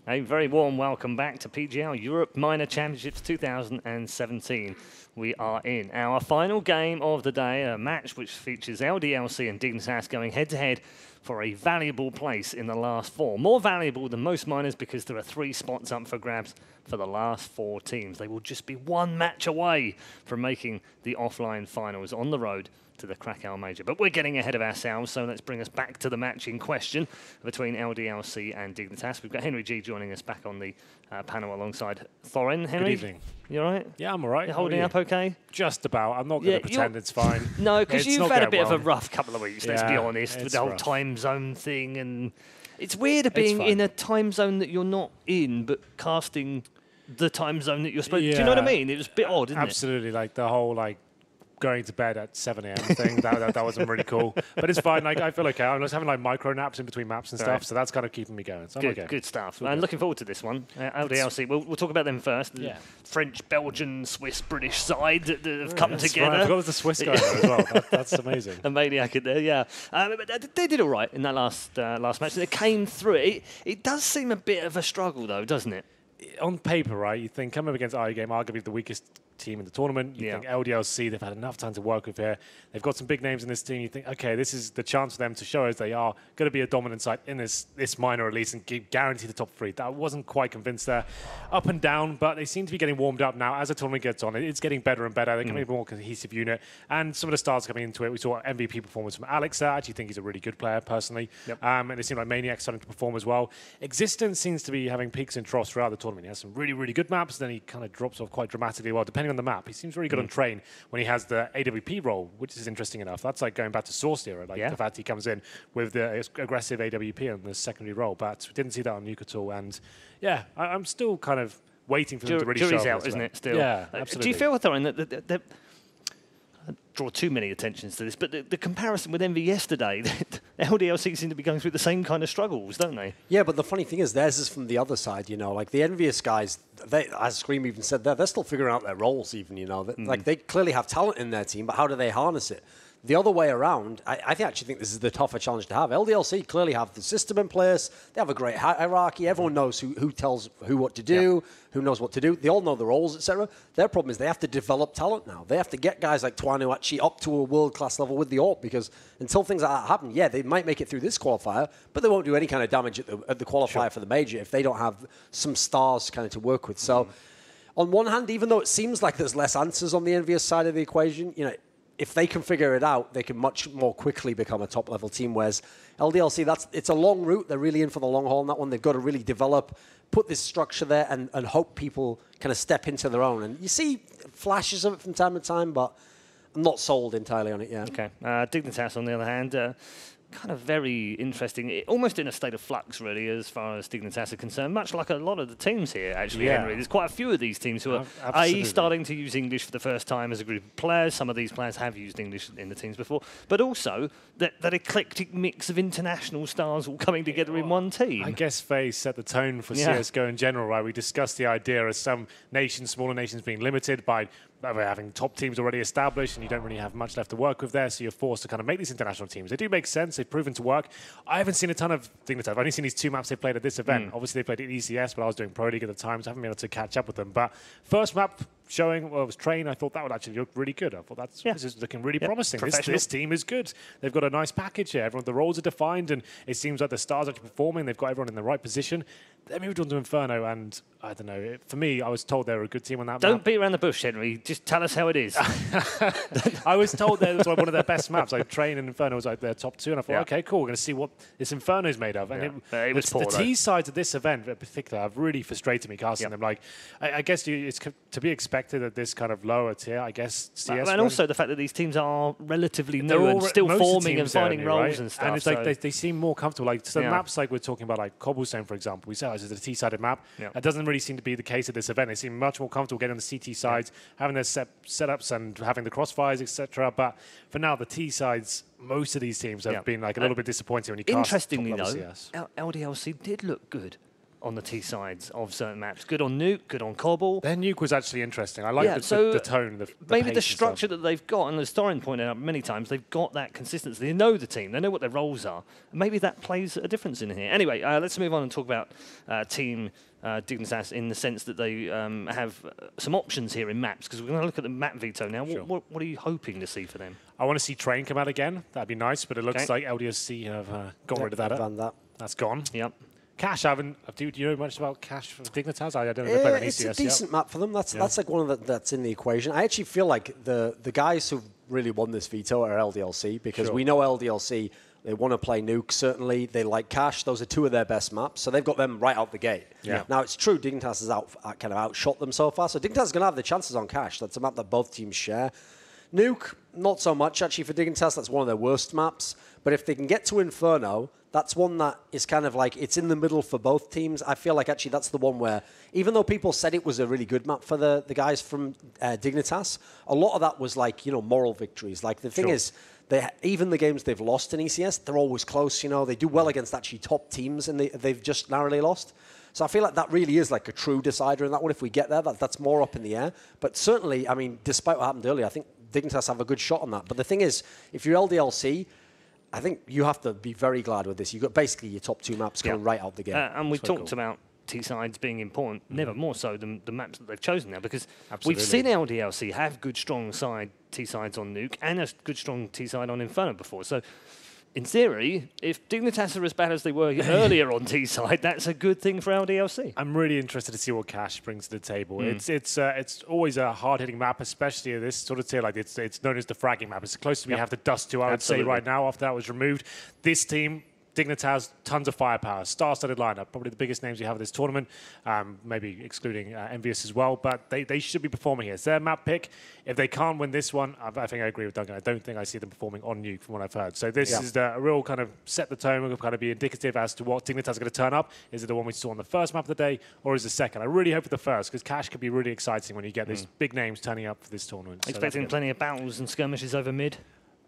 A very warm welcome back to PGL Europe Minor Championships 2017. We are in our final game of the day, a match which features LDLC and Dignitas going head-to-head for a valuable place in the last four. More valuable than most minors because there are 3 spots up for grabs for the last 4 teams. They will just be 1 match away from making the offline finals on the road to the Krakow Major. But we're getting ahead of ourselves, so let's bring us back to the match in question between LDLC and Dignitas. We've got Henry G joining us back on the panel alongside Thorin. Henry, good evening. You all right? Yeah, I'm all right. You're holding up okay? Just about. I'm not going to pretend it's fine. No, because you've had a bit of a rough couple of weeks, let's be honest, with the whole time zone thing. And it's weird being in a time zone that you're not in, but casting the time zone that you're supposed to. Do you know what I mean? It was a bit odd, isn't it? Absolutely. Like the whole, going to bed at 7 a.m. thing. that wasn't really cool. But it's fine. I feel okay. I'm just having micro naps in between maps and stuff, so that's kind of keeping me going. So I'm okay. Good stuff. And looking forward to this one. LDLC, we'll talk about them first. Yeah. French, Belgian, Swiss, British side that have come together. Right. I forgot there's a Swiss guy there as well. That's amazing. A maniac in there, yeah. But they did all right in that last match. They came through. It does seem a bit of a struggle, though, doesn't it? On paper, right, you think coming up against iGame, arguably the weakest team in the tournament. You think LDLC, they've had enough time to work with here. They've got some big names in this team. You think, okay, this is the chance for them to show us they are going to be a dominant side in this minor at least and guarantee the top 3. That wasn't quite convinced there. Up and down, but they seem to be getting warmed up now as the tournament gets on. It's getting better and better. They're becoming a more cohesive unit. And some of the stars coming into it. We saw MVP performance from Alex there. I actually think he's a really good player, personally. And it seemed like Maniac starting to perform as well. Existence seems to be having peaks and troughs throughout the tournament. He has some really, really good maps. Then he kind of drops off quite dramatically. Well, depending on the map. He seems really good on train when he has the AWP role, which is interesting enough. That's like going back to Source era, the fact he comes in with the aggressive AWP on the secondary role. But we didn't see that on Nuke at all. And yeah, I'm still kind of waiting for them to really show up. Jury's out, isn't it, still? Yeah, absolutely. Do you feel, Thorin, that I draw too many attentions to this, but the comparison with Envy yesterday, LDLC seem to be going through the same kind of struggles, don't they? Yeah, but the funny thing is, theirs is from the other side, Like the Envious guys, as Scream even said there, they're still figuring out their roles even, Like they clearly have talent in their team, but how do they harness it? The other way around, I actually think this is the tougher challenge to have. LDLC clearly have the system in place. They have a great hierarchy. Everyone knows who tells who what to do, who knows what to do. They all know the roles, etc. Their problem is they have to develop talent now. They have to get guys like Twanu actually up to a world-class level with the AWP, because until things like that happen, they might make it through this qualifier, but they won't do any kind of damage at the qualifier for the major if they don't have some stars kind of to work with. So on one hand, even though it seems like there's less answers on the Envious side of the equation, if they can figure it out, they can much more quickly become a top-level team, whereas LDLC, it's a long route. They're really in for the long haul on that one. They've got to really develop, put this structure there, and hope people kind of step into their own. And you see flashes of it from time to time, but I'm not sold entirely on it yet. Okay. Dignitas, on the other hand, kind of very interesting, almost in a state of flux, really, as far as Dignitas are concerned, much like a lot of the teams here, actually, Henry. There's quite a few of these teams who are starting to use English for the first time as a group of players. Some of these players have used English in the teams before, but also that eclectic mix of international stars all coming together in one team. I guess they set the tone for CSGO in general, right? We discussed the idea of some nations, smaller nations, being limited by having top teams already established, and you don't really have much left to work with there, so you're forced to kind of make these international teams. They do make sense. They've proven to work. I haven't seen a ton of Dignitas. I've only seen these 2 maps they played at this event. Obviously, they played at ECS, but I was doing Pro League at the time, so I haven't been able to catch up with them. But first map showing, it was Train, I thought that would actually look really good. I thought this is looking really promising. This team is good. They've got a nice package here. The roles are defined, and it seems like the stars are actually performing. They've got everyone in the right position. They moved on to Inferno, and I don't know. For me, I was told they were a good team on that map. Don't beat around the bush, Henry. Just tell us how it is. I was told that it was one of their best maps. Like Train and Inferno was like their top 2, and I thought, okay, cool. We're going to see what this Inferno is made of. And it was poor, the T sides of this event in particular have really frustrated me casting them. Like, I guess it's to be expected at this kind of lower tier, I guess. CS and also the fact that these teams are relatively new and still forming and finding roles and stuff. And it's like they seem more comfortable. Like the maps, like we're talking about, like Cobblestone, for example. We say this is a T-sided map. That doesn't really seem to be the case at this event. They seem much more comfortable getting on the CT sides, having their setups and having the crossfires, etc. But for now, the T sides, most of these teams have been like a little bit disappointing when you cast. Interestingly, though, LDLC did look good on the T sides of certain maps. Good on Nuke, good on Cobble. Their Nuke was actually interesting. I like the tone, the maybe pace the structure that they've got, and as Storin pointed out many times, they've got that consistency. They know the team. They know what their roles are. And maybe that plays a difference in here. Anyway, let's move on and talk about Team Dignitas in the sense that they have some options here in maps, because we're going to look at the map veto now. Sure. What are you hoping to see for them? I want to see Train come out again. That'd be nice, but it looks like LDLC have got rid of that. That's gone. Yep. Cash, do you know much about Cash from Dignitas? I don't know if they play on It's ECS a decent map for them. That's like one of that's in the equation. I actually feel like the guys who really won this veto are LDLC, because we know LDLC, they want to play Nuke, certainly. They like Cash. Those are two of their best maps, so they've got them right out the gate. Yeah. Now, it's true, Dignitas has kind of outshot them so far, so Dignitas is going to have the chances on Cash. That's a map that both teams share. Nuke, not so much, actually, for Dignitas. That's one of their worst maps. But if they can get to Inferno, that's one that is kind of like, it's in the middle for both teams. I feel like actually that's the one where, even though people said it was a really good map for the guys from Dignitas, a lot of that was like, moral victories. Like the thing is, even the games they've lost in ECS, they're always close, They do well against actually top teams, and they've just narrowly lost. So I feel like that really is like a true decider in that one. If we get there, that's more up in the air. But certainly, I mean, despite what happened earlier, I think Dignitas have a good shot on that. But the thing is, if you're LDLC, I think you have to be very glad with this. You've got basically your top two maps coming right out the gate. And we talked about T-sides being important, never more so than the maps that they've chosen now, because we've seen LDLC have good, strong T-sides on Nuke and a good, strong T-side on Inferno before. So, in theory, if Dignitas are as bad as they were earlier on T-side, that's a good thing for LDLC. I'm really interested to see what Cash brings to the table. It's always a hard-hitting map, especially at this sort of tier. Like it's known as the fragging map. It's the closest we have to Dust 2, I would say, right now, after that was removed. This team, Dignitas, tons of firepower, star-studded lineup, probably the biggest names you have at this tournament, maybe excluding Envious as well, but they should be performing here. It's their map pick. If they can't win this one, I think I agree with Duncan. I don't think I see them performing on Nuke from what I've heard. So this is a real kind of set the tone, will kind of be indicative as to what Dignitas are going to turn up. Is it the one we saw on the first map of the day, or is it the second? I really hope for the first, because Cash could be really exciting when you get these big names turning up for this tournament. Expecting plenty of battles and skirmishes over mid?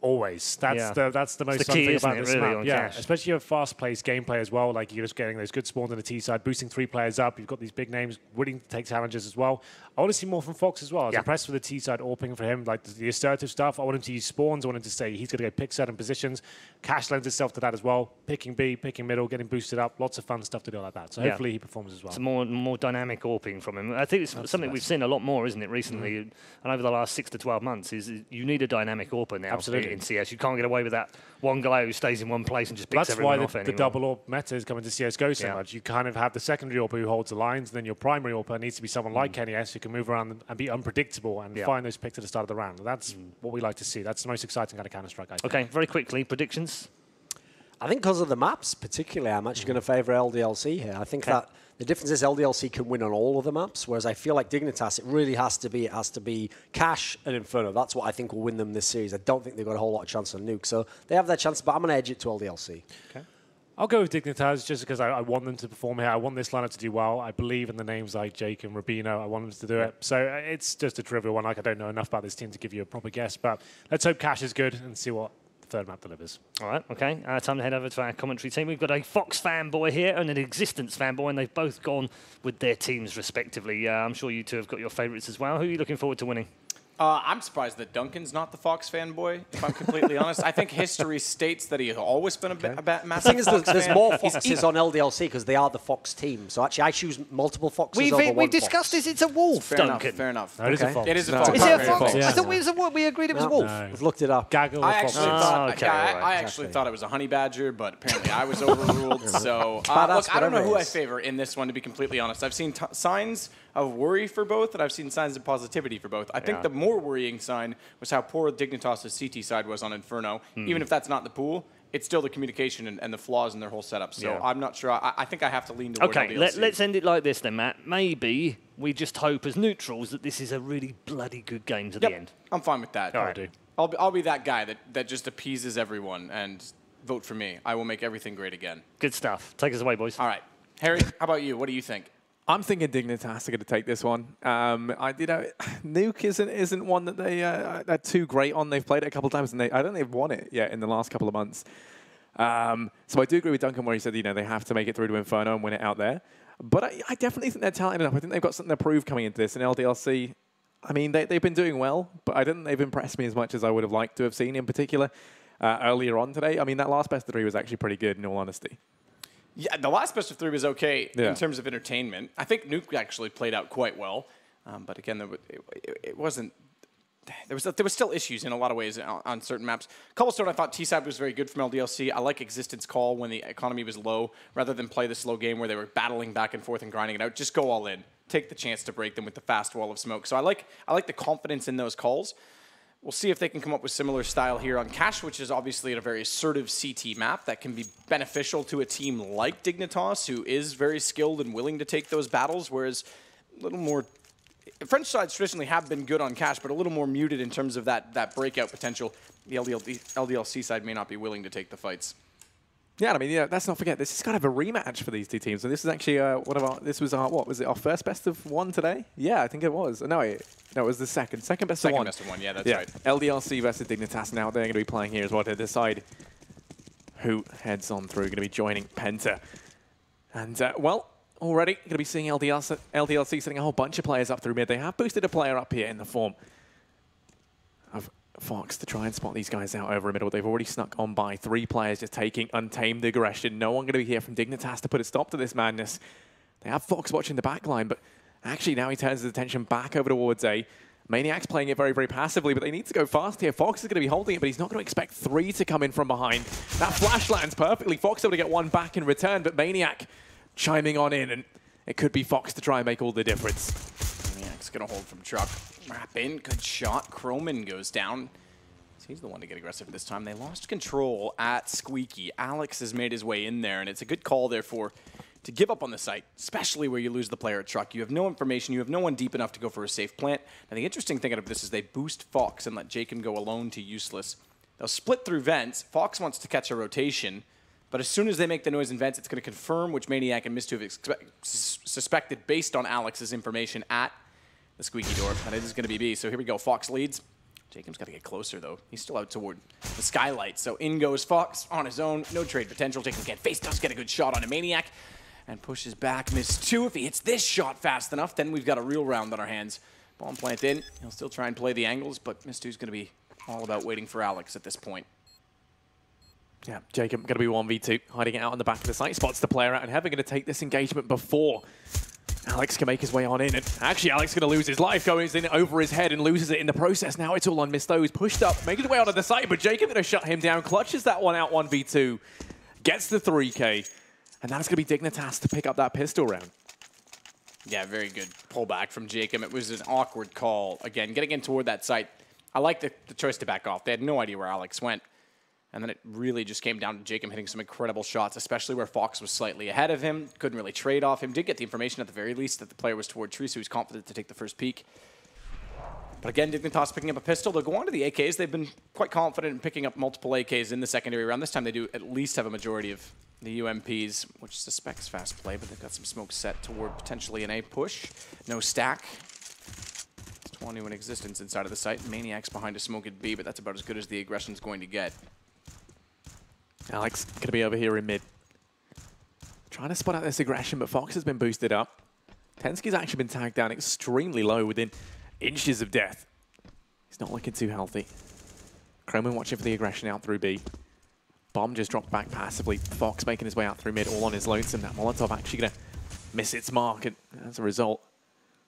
Always. That's the most fun thing about this map. Yeah, especially you have fast-paced gameplay as well. Like you're just getting those good spawns on the T side, boosting 3 players up. You've got these big names willing to take challenges as well. I want to see more from Fox as well. I was impressed with the T side AWPing for him, like the assertive stuff. I want him to use spawns. I want him to say he's going to go pick certain positions. Cash lends itself to that as well. Picking B, picking middle, getting boosted up. Lots of fun stuff to do like that. So hopefully he performs as well. It's more dynamic AWPing from him. I think it's something we've seen a lot more, isn't it, recently? And over the last 6 to 12 months, is you need a dynamic AWPer now in CS. You can't get away with that one guy who stays in one place and just picks everyone off. That's why the double AWP meta is coming to CSGO so much. You kind of have the secondary AWPer who holds the lines, and then your primary AWPer needs to be someone like Kenny S who can move around and be unpredictable and find those picks at the start of the round. That's what we like to see. That's the most exciting kind of Counter-Strike, I think. Okay, very quickly, predictions? I think because of the maps, particularly, I'm actually going to favour LDLC here. I think that the difference is LDLC can win on all of the maps, whereas I feel like Dignitas, it really has to be Cash and Inferno. That's what I think will win them this series. I don't think they've got a whole lot of chance on Nuke. So they have their chance, but I'm going to edge it to LDLC. Okay. I'll go with Dignitas just because I want them to perform here. I want this lineup to do well. I believe in the names like Jake and Rubino. I want them to do it. So it's just a trivial one. Like I don't know enough about this team to give you a proper guess, but let's hope Cash is good and see what the third map delivers. All right, okay. Time to head over to our commentary team. We've got a Fox fanboy here and an Existence fanboy, and they've both gone with their teams respectively. I'm sure you two have got your favourites as well. Who are you looking forward to winning? I'm surprised that Duncan's not the Fox fanboy, if I'm completely honest. I think history states that he's always been a massive Fox fan. The thing is, there's more Foxes on LDLC because they are the Fox team. So actually, I choose multiple Foxes over one We've discussed this. It's a wolf, Duncan. Fair enough. No, it is a Fox. It is a Fox. Is it a Fox? Yeah. I thought it was a wolf. We agreed it was a wolf. No. We've looked it up. Gaggle I actually thought it was a honey badger, but apparently I was overruled. So look, I don't know who I favor in this one, to be completely honest. I've seen signs of worry for both, and I've seen signs of positivity for both. I think the more worrying sign was how poor Dignitas' CT side was on Inferno. Even if that's not the pool, it's still the communication and the flaws in their whole setup. So I'm not sure. I think I have to lean toward Okay, LDLC. let's end it like this then, Matt. Maybe we just hope as neutrals that this is a really bloody good game to the end. I'm fine with that. All right. I'll be that guy that just appeases everyone and vote for me. I will make everything great again. Good stuff. Take us away, boys. All right. Harry, how about you? What do you think? I'm thinking Dignitas are going to take this one. Nuke isn't one that they're too great on. They've played it a couple of times, and I don't think they've won it yet in the last couple of months. So I do agree with Duncan where he said, they have to make it through to Inferno and win it out there. But I definitely think they're talented enough. I think they've got something to prove coming into this. And LDLC, I mean, they've been doing well, but I don't think they've impressed me as much as I would have liked to have seen in particular earlier on today. I mean, that last best of 3 was actually pretty good, in all honesty. Yeah, the last best of 3 was okay in terms of entertainment. I think Nuke actually played out quite well. But again, it wasn't... There was still issues in a lot of ways on certain maps. Cobblestone, I thought T-side was very good from LDLC. I like Existence Call when the economy was low, rather than play the slow game where they were battling back and forth and grinding it out. Just go all in. Take the chance to break them with the fast wall of smoke. So I like the confidence in those calls. We'll see if they can come up with similar style here on Cash, which is obviously a very assertive CT map that can be beneficial to a team like Dignitas, who is very skilled and willing to take those battles, whereas a little more... French sides traditionally have been good on Cash, but a little more muted in terms of that breakout potential. The LDLC side may not be willing to take the fights. Yeah, I mean, let's not forget, this is kind of a rematch for these two teams. And this is actually what was it, our first best of 1 today? Yeah, I think it was. No, it was the second best of 1. Second best of 1, yeah, that's right. LDLC versus Dignitas now. They're going to be playing here as well to decide who heads on through. Going to be joining Penta. And, well... Already going to be seeing LDLC setting a whole bunch of players up through mid. They have boosted a player up here in the form of Fox to try and spot these guys out over a middle. They've already snuck on by 3 players just taking untamed aggression. No one going to be here from Dignitas to put a stop to this madness. They have Fox watching the back line, but actually now he turns his attention back over towards A. Maniac's playing it very, very passively, but they need to go fast here. Fox is going to be holding it, but he's not going to expect 3 to come in from behind. That flash lands perfectly. Fox able to get 1 back in return, but Maniac chiming on in, and it could be Fox to try and make all the difference. Maniac's going to hold from truck. Wrap in, good shot. Croman goes down. He's the one to get aggressive this time. They lost control at Squeaky. Alex has made his way in there, and it's a good call, therefore, to give up on the site, especially where you lose the player at truck. You have no information. You have no one deep enough to go for a safe plant. And the interesting thing out of this is they boost Fox and let Jacob go alone to useless. They'll split through vents. Fox wants to catch a rotation. But as soon as they make the noise in vents, it's going to confirm which Maniac and Mistu have suspected based on Alex's information at the squeaky door. And it is going to be B. So here we go. Fox leads. Jacob's got to get closer, though. He's still out toward the skylight. So in goes Fox on his own. No trade potential. Jacob can't face. Does get a good shot on a Maniac. And pushes back. Mistu. If he hits this shot fast enough, then we've got a real round on our hands. Bomb plant in. He'll still try and play the angles, but Mistu's going to be all about waiting for Alex at this point. Yeah, Jacob going to be 1v2, hiding it out on the back of the site. Spots the player out in heaven, going to take this engagement before Alex can make his way on in. And actually, Alex going to lose his life, goes in over his head and loses it in the process. Now it's all on Misto, who's pushed up, making his way onto the site, but Jacob going to shut him down, clutches that one out 1v2, gets the 3K, and that's going to be Dignitas to pick up that pistol round. Yeah, very good pullback from Jacob. It was an awkward call. Again, getting in toward that site. I like the choice to back off. They had no idea where Alex went. And then it really just came down to Jacob hitting some incredible shots, especially where Fox was slightly ahead of him. Couldn't really trade off him. Did get the information at the very least that the player was toward tree, so he was confident to take the first peek. But again, Dignitas picking up a pistol. They'll go on to the AKs. They've been quite confident in picking up multiple AKs in the secondary round. This time they do at least have a majority of the UMPs, which suspects fast play, but they've got some smoke set toward potentially an A push. No stack. It's 21 existence inside of the site. Maniac's behind a smoke at B, but that's about as good as the aggression's going to get. Alex going to be over here in mid. Trying to spot out this aggression, but Fox has been boosted up. Tensky's actually been tagged down extremely low within inches of death. He's not looking too healthy. Croman watching for the aggression out through B. Bomb just dropped back passively. Fox making his way out through mid, all on his lonesome. That Molotov actually going to miss its mark, and as a result,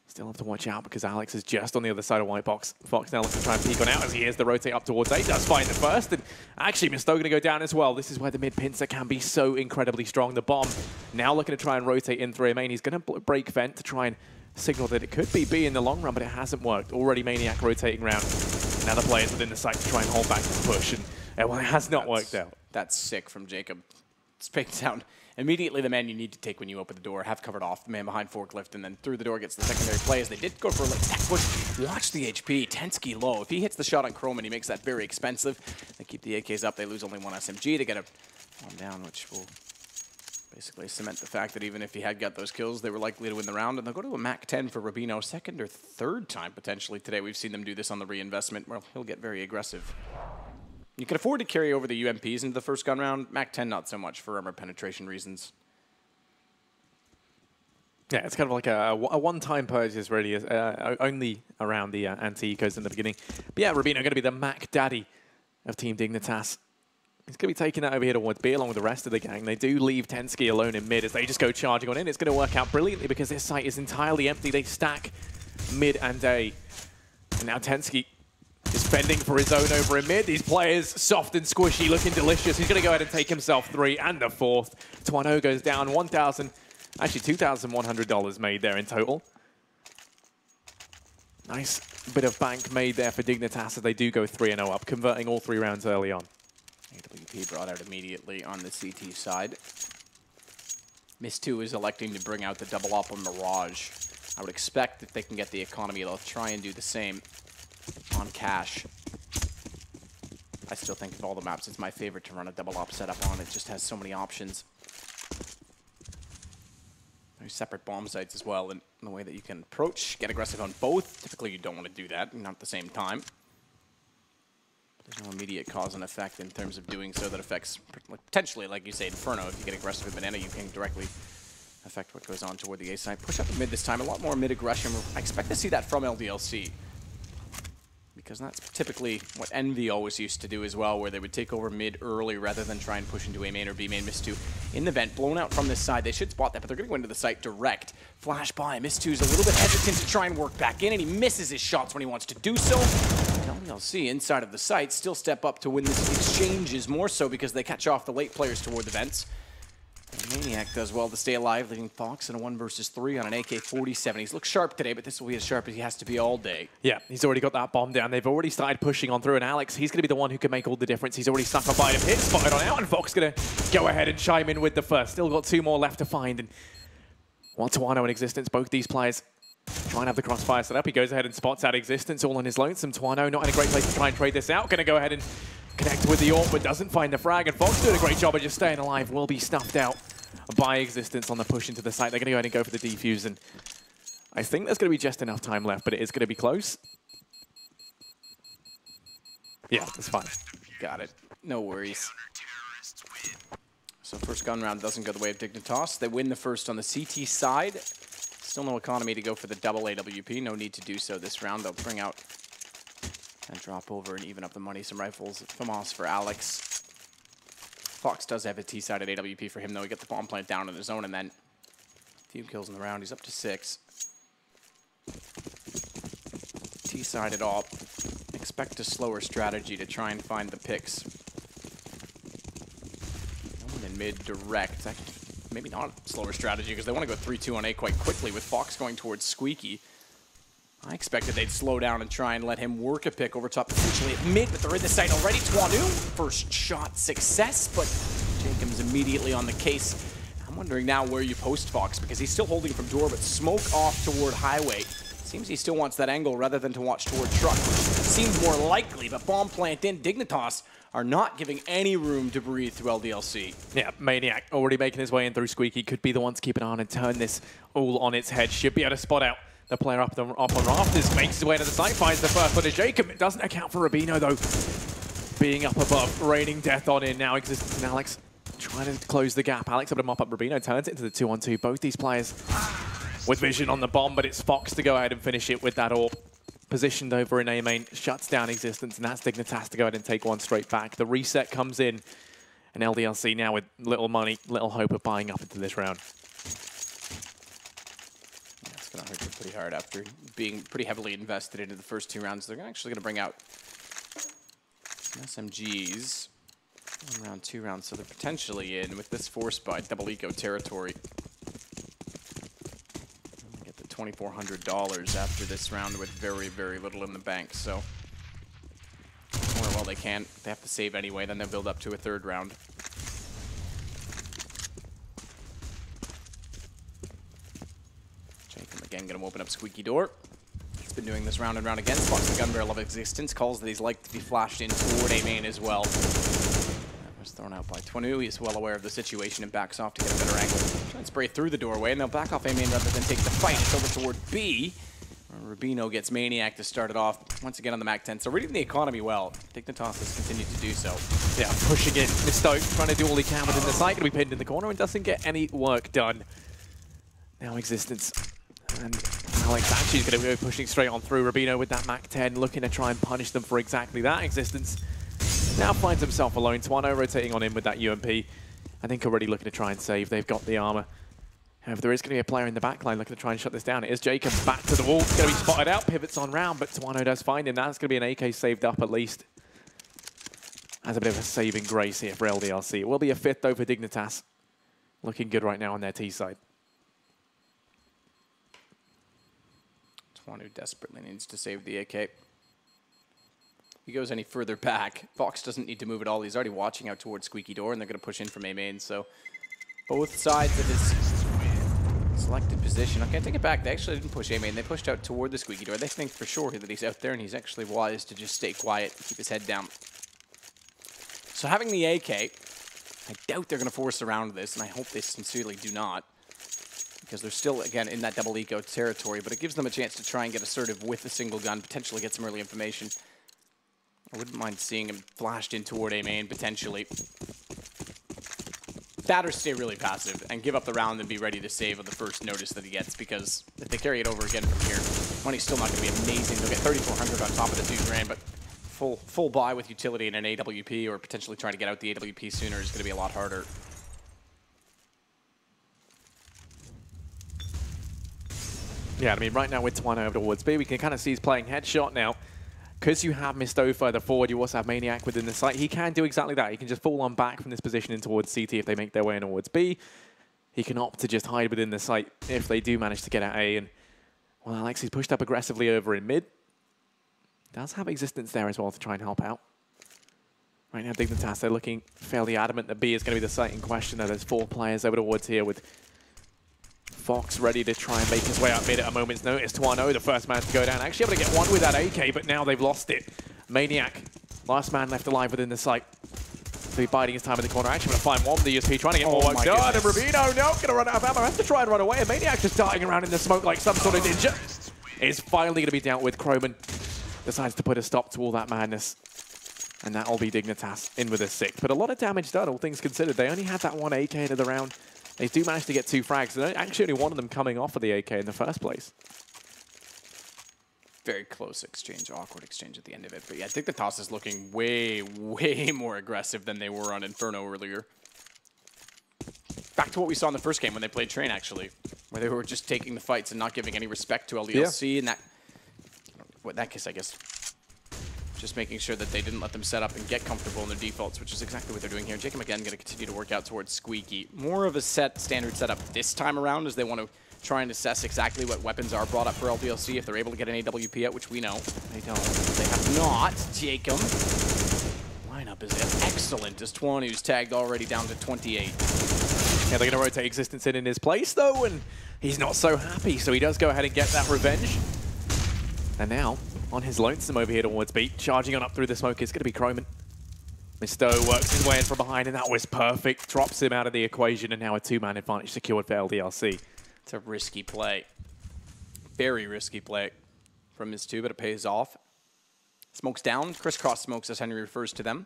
still have to watch out because Alex is just on the other side of white box. Fox now looking to try and peek on out as he hears the rotate up towards A. Does find the first, and actually Misto going to go down as well. This is where the mid pincer can be so incredibly strong. The bomb now looking to try and rotate in through a main. He's going to break vent to try and signal that it could be B in the long run, but it hasn't worked. Already Maniac rotating round. Now the players within the site to try and hold back the push, and well, it has not worked out. That's sick from Jacob. Straight down. Immediately the man you need to take when you open the door, have covered off the man behind forklift, and then through the door gets the secondary play as they did go for a late stack push. Watch the HP, Tensky low. If he hits the shot on Croman, he makes that very expensive. They keep the AKs up, they lose only one SMG to get one down, which will basically cement the fact that even if he had got those kills, they were likely to win the round. And they'll go to a Mac 10 for Rubino, second or third time potentially today. We've seen them do this on the reinvestment. Well, he'll get very aggressive. You can afford to carry over the UMPs into the first gun round. Mac 10 not so much for armor penetration reasons. Yeah, it's kind of like a one-time purchase, really, only around the anti-ecos in the beginning. But yeah, Rubino going to be the Mac Daddy of Team Dignitas. He's going to be taking that over here towards B along with the rest of the gang. They do leave Tensky alone in mid as they just go charging on in. It's going to work out brilliantly because this site is entirely empty. They stack mid and A. And now Tensky is fending for his own over in mid. These players, soft and squishy, looking delicious. He's going to go ahead and take himself 3 and a 4th. Twano goes down 1,000. Actually, $2,100 made there in total. Nice bit of bank made there for Dignitas as they do go 3-0 up, converting all 3 rounds early on. AWP brought out immediately on the CT side. Miss2 is electing to bring out the double up on Mirage. I would expect if they can get the economy, they'll try and do the same on Cash. I still think of all the maps, it's my favorite to run a double up setup on. It just has so many options. There's separate bomb sites as well, in the way that you can approach, get aggressive on both. Typically, you don't want to do that, not at the same time. There's no immediate cause and effect in terms of doing so that affects, potentially, like you say, Inferno. If you get aggressive with Banana, you can directly affect what goes on toward the A side. Push up the mid this time, a lot more mid aggression. I expect to see that from LDLC. Because that's typically what Envy always used to do as well, where they would take over mid early rather than try and push into A main or B main. Miss2 in the vent, blown out from this side. They should spot that, but they're going to go into the site direct. Flash by. Miss2's a little bit hesitant to try and work back in, and he misses his shots when he wants to do so. LDLC inside of the site still step up to win this exchanges, more so because they catch off the late players toward the vents. And Maniac does well to stay alive, leaving Fox in a 1 versus 3 on an AK-47. He's looked sharp today, but this will be as sharp as he has to be all day. Yeah, he's already got that bomb down. They've already started pushing on through, and Alex, he's going to be the one who can make all the difference. He's already stuck on by him, hit, spotted on out, and Fox going to go ahead and chime in with the first. Still got 2 more left to find, and one Twano in existence. Both these players try and have the crossfire set up. He goes ahead and spots out existence all on his lonesome. Twano not in a great place to try and trade this out. Going to go ahead and connect with the AWP, but doesn't find the frag, and Fox doing a great job of just staying alive. Will be snuffed out by existence on the push into the site. They're going to go ahead and go for the defuse, and I think there's going to be just enough time left, but it is going to be close. Yeah, that's fine. Got it. No worries. So first gun round doesn't go the way of Dignitas. They win the first on the CT side. Still no economy to go for the double AWP. No need to do so this round. They'll bring out and drop over and even up the money. Some rifles. FAMAS for Alex. Fox does have a T-sided AWP for him, though. He got the bomb plant down in his zone, and then a few kills in the round. He's up to 6. T-sided all. Expect a slower strategy to try and find the picks. No one in mid direct. Maybe not a slower strategy, because they want to go 3-2 on A quite quickly with Fox going towards Squeaky. I expected they'd slow down and try and let him work a pick over top, essentially at mid, but they're in the site already. Twanu, first shot success, but Jacob's immediately on the case. I'm wondering now where you post Fox, because he's still holding from door, but smoke off toward highway. Seems he still wants that angle rather than to watch toward truck, which seems more likely, but bomb plant in. Dignitas are not giving any room to breathe through LDLC. Yeah, Maniac already making his way in through Squeaky. Could be the one to keep an eye on and turn this all on its head. Should be able to spot out the player up on rafters, makes his way to the site, finds the first footage. Jacob, it doesn't account for Rubino, though. Being up above, raining death on in now. Existence and Alex trying to close the gap. Alex able to mop up Rubino, turns it into the 2-on-2. Both these players with vision on the bomb, but it's Fox to go ahead and finish it with that AWP. Positioned over in A main, shuts down existence, and that's Dignitas to go ahead and take one straight back. The reset comes in, and LDLC now with little money, little hope of buying up into this round. It's going to hurt you pretty hard after being pretty heavily invested into the first 2 rounds. They're actually going to bring out some SMGs in round 2 rounds, so they're potentially in with this force by double eco territory. Get the $2,400 after this round with very, very little in the bank, so well they can. They have to save anyway, then they'll build up to a 3rd round. Again, going to open up Squeaky door. He's been doing this round and round again. Spots the gun barrel of existence. Calls that he's like to be flashed in toward A main as well. That was thrown out by Twanu. He's well aware of the situation and backs off to get a better angle. Try and spray through the doorway, and they'll back off A main rather than take the fight. It's over toward B. Rubino gets Maniac to start it off once again on the MAC-10. So reading the economy well. Dignitas has continued to do so. Yeah, pushing in. Mistoke trying to do all he can within the site. Going to be pinned in the corner and doesn't get any work done. Now Existence. And Alex actually is going to go pushing straight on through. Rubino with that Mac-10, looking to try and punish them for exactly that. Existence now finds himself alone. Twano rotating on him with that UMP. I think already looking to try and save. They've got the armor. However, there is going to be a player in the backline looking to try and shut this down. It is Jacob back to the wall. It's going to be spotted out. Pivots on round, but Twano does find him. That's going to be an AK saved up at least. Has a bit of a saving grace here for LDLC. It will be a 5th though for Dignitas. Looking good right now on their T side. Twano desperately needs to save the AK. If he goes any further back, Fox doesn't need to move at all. He's already watching out towards Squeaky Door, and they're going to push in from A main. So both sides of his selected position. Okay, take it back. They actually didn't push A main. They pushed out toward the Squeaky Door. They think for sure that he's out there, and he's actually wise to just stay quiet and keep his head down. So having the AK, I doubt they're going to force around this, and I hope they sincerely do not, because they're still, again, in that double eco territory, but it gives them a chance to try and get assertive with a single gun, potentially get some early information. I wouldn't mind seeing him flashed in toward A main, potentially. That or stay really passive and give up the round and be ready to save on the first notice that he gets, because if they carry it over again from here, money's still not going to be amazing. They'll get 3,400 on top of the 2 grand, but full buy with utility in an AWP or potentially trying to get out the AWP sooner is going to be a lot harder. Yeah, I mean, right now with Twano over towards B, we can kind of see he's playing headshot now. Because you have Misto further forward, you also have Maniac within the site. He can do exactly that. He can just fall on back from this position in towards CT if they make their way in towards B. He can opt to just hide within the site if they do manage to get at A. And, well, Alex, he's pushed up aggressively over in mid. Does have Existence there as well to try and help out. Right now, Dignitas, they're looking fairly adamant that B is going to be the site in question. There's 4 players over towards here with Fox ready to try and make his way up mid at a moment's notice. Twano, the first man to go down. Actually able to get one with that AK, but now they've lost it. Maniac, last man left alive within the site. So he's biding his time in the corner. Actually going to find one with the USP, trying to get more work done. And Rubino, no, going to run out of ammo. Has to try and run away. And Maniac just darting around in the smoke like some sort of ninja. Is finally going to be dealt with. Croman decides to put a stop to all that madness. And that'll be Dignitas in with a 6th. But a lot of damage done, all things considered. They only had that one AK into the round. They do manage to get 2 frags. And actually only one of them coming off of the AK in the first place. Very close exchange, awkward exchange at the end of it. But yeah, Dignitas is looking way, way more aggressive than they were on Inferno earlier. Back to what we saw in the first game when they played Train, actually, where they were just taking the fights and not giving any respect to LDLC. Yeah. And that, well, in that case, I guess, just making sure that they didn't let them set up and get comfortable in their defaults, which is exactly what they're doing here. Jacob, again, going to continue to work out towards Squeaky. More of a standard setup this time around as they want to try and assess exactly what weapons are brought up for LDLC if they're able to get an AWP out, which we know they don't. They have not. Jacob. Lineup is excellent as Twano's tagged already down to 28. Yeah, they're going to rotate Existence in his place, though, and he's not so happy, so he does go ahead and get that revenge. And now, on his lonesome over here towards B, charging on up through the smoke is going to be Croman. Misto works his way in from behind, and that was perfect. Drops him out of the equation, and now a 2-man advantage secured for LDLC. It's a risky play. Very risky play from his 2, but it pays off. Smokes down. Crisscross smokes, as Henry refers to them.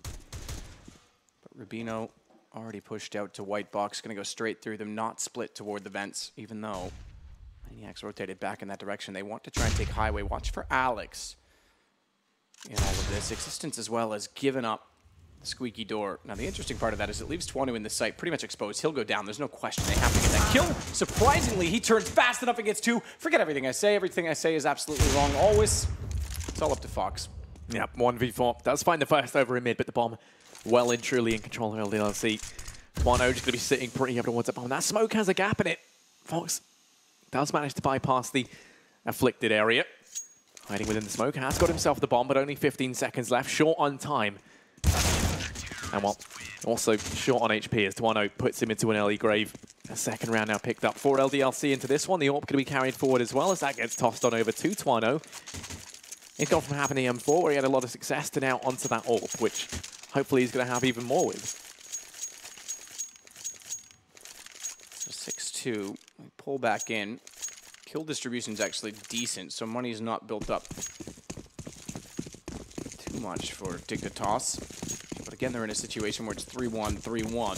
But Rubino already pushed out to white box. Going to go straight through them, not split toward the vents, even though Maniac's rotated back in that direction. They want to try and take highway. Watch for Alex in all of this. Existence as well has given up Squeaky Door. Now, the interesting part of that is it leaves Twano in the site pretty much exposed. He'll go down. There's no question. They have to get that kill. Surprisingly, he turns fast enough and gets 2. Forget everything I say. Everything I say is absolutely wrong always. It's all up to Fox. Yep, 1v4. Does find the first over in mid, but the bomb well and truly in control of LDLC. Twano just going to be sitting pretty up towards the bomb. That smoke has a gap in it. Fox does manage to bypass the afflicted area. Hiding within the smoke. Has got himself the bomb, but only 15 seconds left. Short on time. And well, also short on HP as Twano puts him into an early grave. A second round now picked up for LDLC into this one. The AWP going to be carried forward as well as that gets tossed on over to Twano. He's gone from having the M4 where he had a lot of success to now onto that AWP, which hopefully he's going to have even more with. So 6-2, we pull back in. Kill distribution's actually decent, so money's not built up too much for Dignitas. But again, they're in a situation where it's 3-1, 3-1.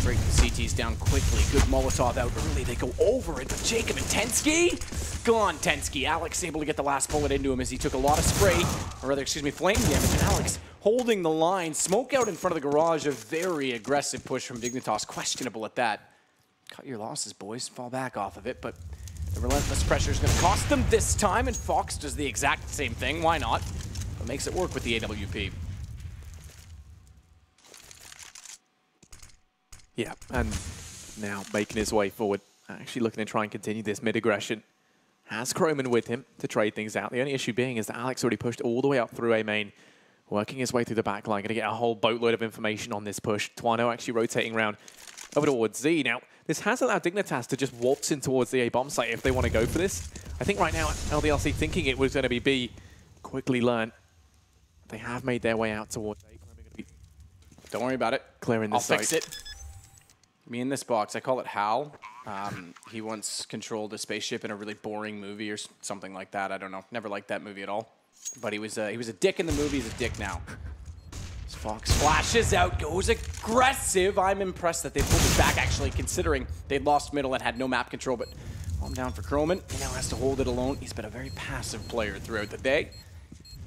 Straight to the CTs down quickly. Good Molotov out early. They go over it, but Jacob and Tensky? Gone, Tensky. Alex able to get the last bullet into him as he took a lot of spray, or rather, excuse me, flame damage. And Alex holding the line. Smoke out in front of the garage. A very aggressive push from Dignitas. Questionable at that. Cut your losses, boys. Fall back off of it, but the relentless pressure is going to cost them this time, and Fox does the exact same thing. Why not? But makes it work with the AWP. Yeah, and now making his way forward. Actually looking to try and continue this mid-aggression. Has Croman with him to trade things out. The only issue being is that Alex already pushed all the way up through A main, working his way through the back line. Going to get a whole boatload of information on this push. Twano actually rotating around over towards Z. Now, this has allowed Dignitas to just waltz in towards the A bomb site if they want to go for this. I think right now, LDLC thinking it was going to be B, quickly learn. They have made their way out towards A. Don't worry about it. Clearing this site. I'll fix it. Me in this box, I call it Hal. He once controlled a spaceship in a really boring movie or something like that. I don't know. Never liked that movie at all. But he was a dick in the movie. He's a dick now. Fox flashes out, goes aggressive. I'm impressed that they pulled it back, actually, considering they'd lost middle and had no map control. But calm down for Croman. He now has to hold it alone. He's been a very passive player throughout the day.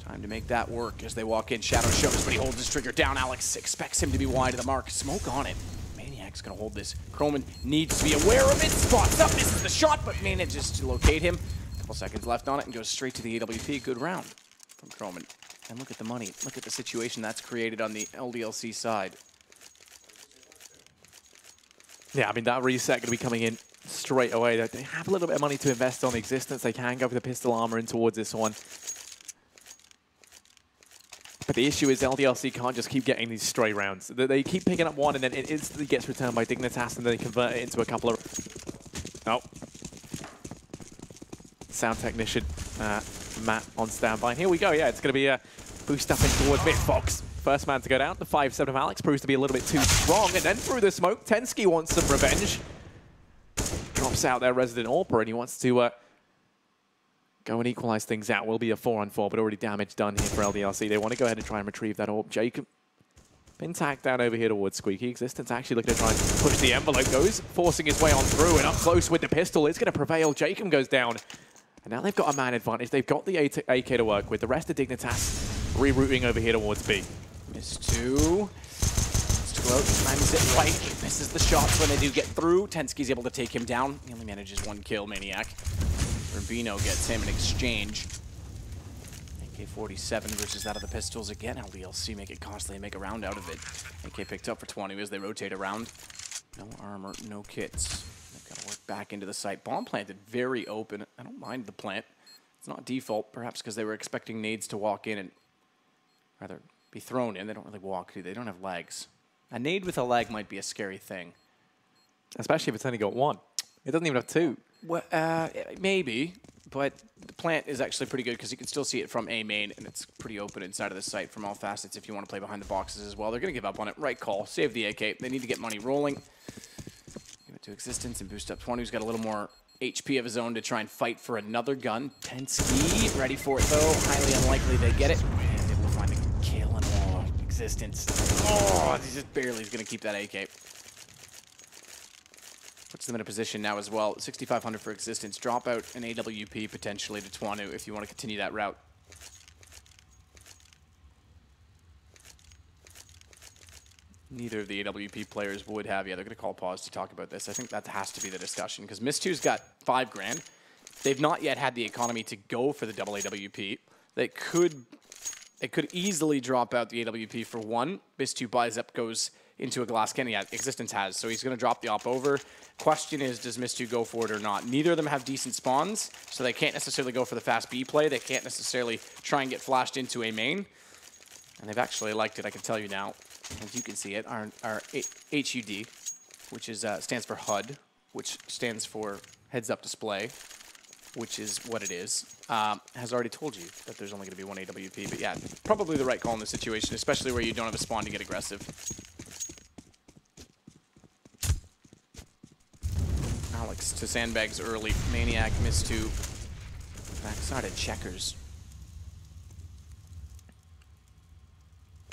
Time to make that work as they walk in. Shadow shows, but he holds his trigger down. Alex expects him to be wide of the mark. Smoke on it. Maniac's going to hold this. Croman needs to be aware of it. Spots up, misses the shot, but manages to locate him. A couple seconds left on it and goes straight to the AWP. Good round from Croman. And look at the money. Look at the situation that's created on the LDLC side. Yeah, I mean, that reset going to be coming in straight away. They have a little bit of money to invest on Existence. They can go for the pistol armor in towards this one. But the issue is LDLC can't just keep getting these stray rounds. They keep picking up one, and then it instantly gets returned by Dignitas, and then they convert it into a couple of... Oh. Sound technician, Matt on standby. And here we go, yeah, it's going to be a boost up in towards mid. Fox, first man to go down. The 5-7 of Alex proves to be a little bit too strong. And then through the smoke, Tensky wants some revenge. Drops out their resident AWPer, and he wants to go and equalize things out. Will be a 4-on-4, but already damage done here for LDLC. They want to go ahead and try and retrieve that AWP. Jacob been tagged down over here towards Squeaky. Existence actually looking to try and push the envelope. Goes, forcing his way on through, and up close with the pistol. It's going to prevail. Jacob goes down. And now they've got a man advantage. They've got the AK to work with. The rest of Dignitas rerouting over here towards B. Miss two. Let's go out. Times it right. Misses the shots when they do get through. Tensky's able to take him down. He only manages one kill, Maniac. Rubino gets him in exchange. AK-47 versus out of the pistols again. LDLC make it costly and make a round out of it. AK picked up for 20 as they rotate around. No armor, no kits. They've got to work back into the site. Bomb planted, very open. I don't mind the plant. It's not default, perhaps because they were expecting nades to walk in and rather be thrown in. They don't really walk, do they? They don't have legs. A nade with a leg might be a scary thing. Especially if it's only got one. It doesn't even have two. Well, maybe, but the plant is actually pretty good because you can still see it from A main, and it's pretty open inside of the site from all facets if you want to play behind the boxes as well. They're going to give up on it. Right call. Save the AK. They need to get money rolling. Give it to Existence and boost up 20. Who's got a little more HP of his own to try and fight for another gun. Tensky ready for it, though. Highly unlikely they get it. And able to find a kill and Existence. Oh, he's just barely going to keep that AK. Puts them in a position now as well. 6,500 for Existence. Drop out an AWP potentially to Twanu if you want to continue that route. Neither of the AWP players would have. Yeah, they're going to call pause to talk about this. I think that has to be the discussion because Miss2's got $5 grand. They've not yet had the economy to go for the double AWP. They could easily drop out the AWP for one. Miss2 buys up, goes into a glass cannon. Yeah, Existence has. So he's going to drop the op over. Question is, does Miss2 go for it or not? Neither of them have decent spawns, so they can't necessarily go for the fast B play. They can't necessarily try and get flashed into a main. And they've actually liked it, I can tell you now. As you can see it, our HUD, which is stands for HUD, which stands for Heads Up Display, which is what it is, has already told you that there's only going to be one AWP. But yeah, probably the right call in this situation, especially where you don't have a spawn to get aggressive. Alex to sandbags early. Maniac missed two. Backside of checkers.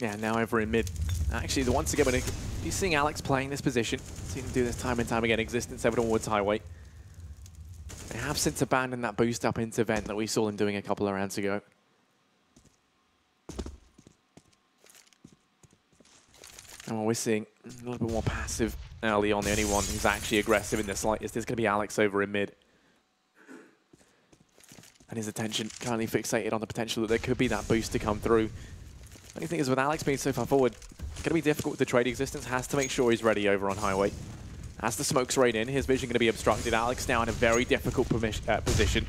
Yeah, now over in mid. Actually, once again, when you're seeing Alex playing this position, seeing him do this time and time again, Existence over towards Highway. They have since abandoned that boost up into Vent that we saw him doing a couple of rounds ago. And we're seeing a little bit more passive early on. The only one who's actually aggressive in the slightest is going to be Alex over in mid. And his attention currently fixated on the potential that there could be that boost to come through. The only thing is with Alex being so far forward, it's going to be difficult to trade. Existence has to make sure he's ready over on Highway. As the smokes rain in, his vision going to be obstructed. Alex now in a very difficult position.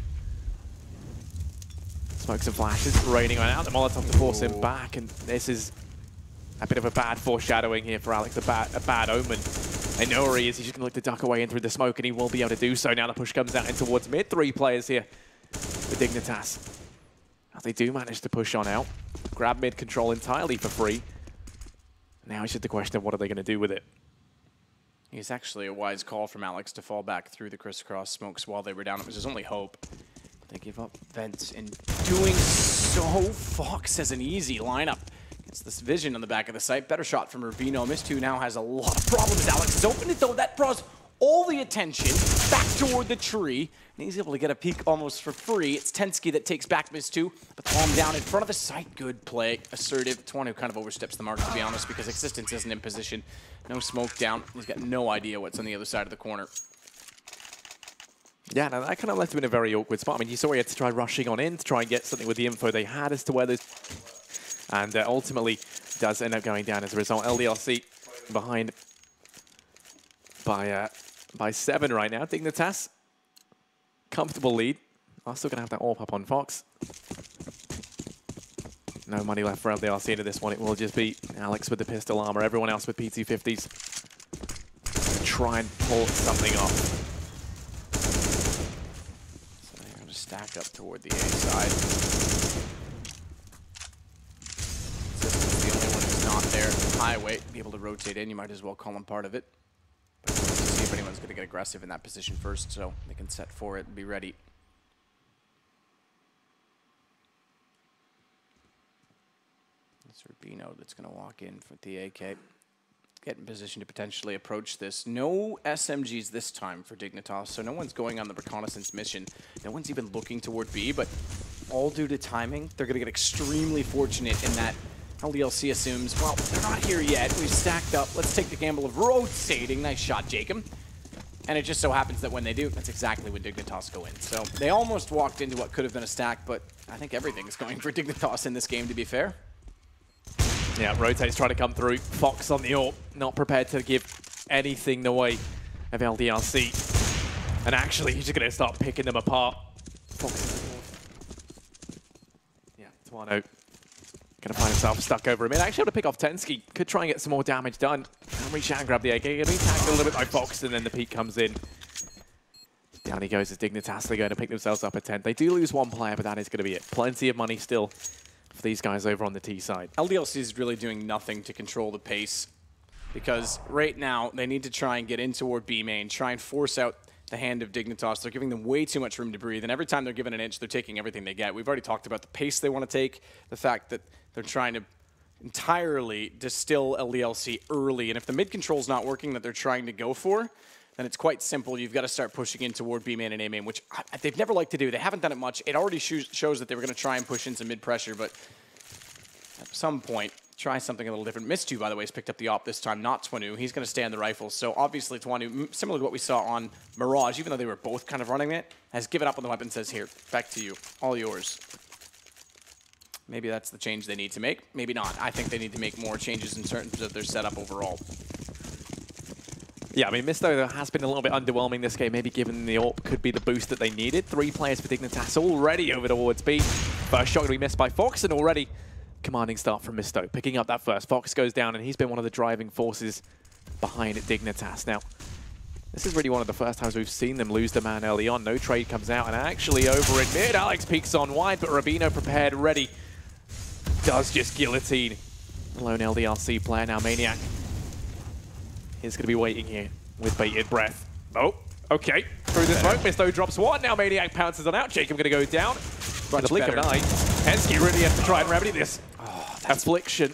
Smokes and flashes raining right now. The Molotov to force him back, and this is a bit of a bad foreshadowing here for Alex, a bad omen. I know where he is. He's just going to look to duck away in through the smoke, and he will be able to do so. Now the push comes out in towards mid. 3 players here for Dignitas. Now they do manage to push on out. Grab mid control entirely for free. Now it's just the question of what are they going to do with it. It's actually a wise call from Alex to fall back through the crisscross smokes while they were down. It was his only hope. They give up Vents in doing so. Fox has an easy lineup. It's this vision on the back of the site. Better shot from Rubino. Miss2 now has a lot of problems. Alex has opened it though. That draws all the attention back toward the tree. And he's able to get a peek almost for free. It's Tensky that takes back Miss2, but palm down in front of the site. Good play. Assertive. Twanu kind of oversteps the mark, to be honest, because Existence isn't in position. No smoke down. He's got no idea what's on the other side of the corner. Yeah, no, that kind of left him in a very awkward spot. I mean, you saw he had to try rushing on in to try and get something with the info they had as to where those... And ultimately does end up going down as a result. LDLC behind by 7 right now. Dignitas, comfortable lead. Are still going to have that AWP up on Fox. No money left for LDLC into this one. It will just be Alex with the pistol armor, everyone else with P250s. Try and pull something off. So they're going to stack up toward the A side. System's the only one who's not there. Highway, be able to rotate in. You might as well call him part of it. But let's see if anyone's going to get aggressive in that position first, so they can set for it and be ready. It's Rubino that's going to walk in for the AK. Get in position to potentially approach this. No SMGs this time for Dignitas, so no one's going on the reconnaissance mission. No one's even looking toward B, but all due to timing, they're going to get extremely fortunate in that LDLC assumes, well, they're not here yet. We've stacked up. Let's take the gamble of rotating. Nice shot, Jacob. And it just so happens that when they do, that's exactly when Dignitas go in. So they almost walked into what could have been a stack, but I think everything's going for Dignitas in this game, to be fair. Yeah, Rotate's trying to come through. Fox on the AWP, not prepared to give anything the way of LDLC. And actually, he's just going to start picking them apart. Fox. Yeah, Twano going to find himself stuck over a mid. Actually able to pick off Tensky. Could try and get some more damage done. And reach out and grab the AK. Going to be tagged a little bit by Fox, and then the peek comes in. Down he goes as Dignitas. They're going to pick themselves up at 10. They do lose one player, but that is going to be it. Plenty of money still for these guys over on the T side. LDLC is really doing nothing to control the pace because right now they need to try and get in toward B main, try and force out the hand of Dignitas. They're giving them way too much room to breathe, and every time they're given an inch, they're taking everything they get. We've already talked about the pace they want to take, the fact that they're trying to entirely distill LDLC early, and if the mid control's not working that they're trying to go for, then it's quite simple. You've got to start pushing in toward B main and A main, which they've never liked to do. They haven't done it much. It already shows that they were going to try and push in some mid pressure, but at some point, try something a little different. Miss2, by the way, has picked up the op this time, not Twanu. He's going to stay on the rifle. So obviously Twanu, similar to what we saw on Mirage, even though they were both kind of running it, has given up on the weapon, says, here, back to you, all yours. Maybe that's the change they need to make. Maybe not. I think they need to make more changes in terms of their setup overall. Yeah, I mean, Misto has been a little bit underwhelming this game. Maybe given the AWP could be the boost that they needed. 3 players for Dignitas already over towards B. First shot going to be missed by Fox, and already commanding start from Misto. Picking up that first. Fox goes down, and he's been one of the driving forces behind Dignitas. Now, this is really one of the first times we've seen them lose the man early on. No trade comes out, and actually over in mid, Alex peeks on wide, but Rubino prepared, ready. Does just guillotine the lone LDLC player. Now Maniac is going to be waiting here with bated breath. Oh, okay. Through the smoke, Misto drops one. Now Maniac pounces on out. Jacob going to go down. Right, the blink of an eye. Tensky really has to try and remedy this. Oh, affliction.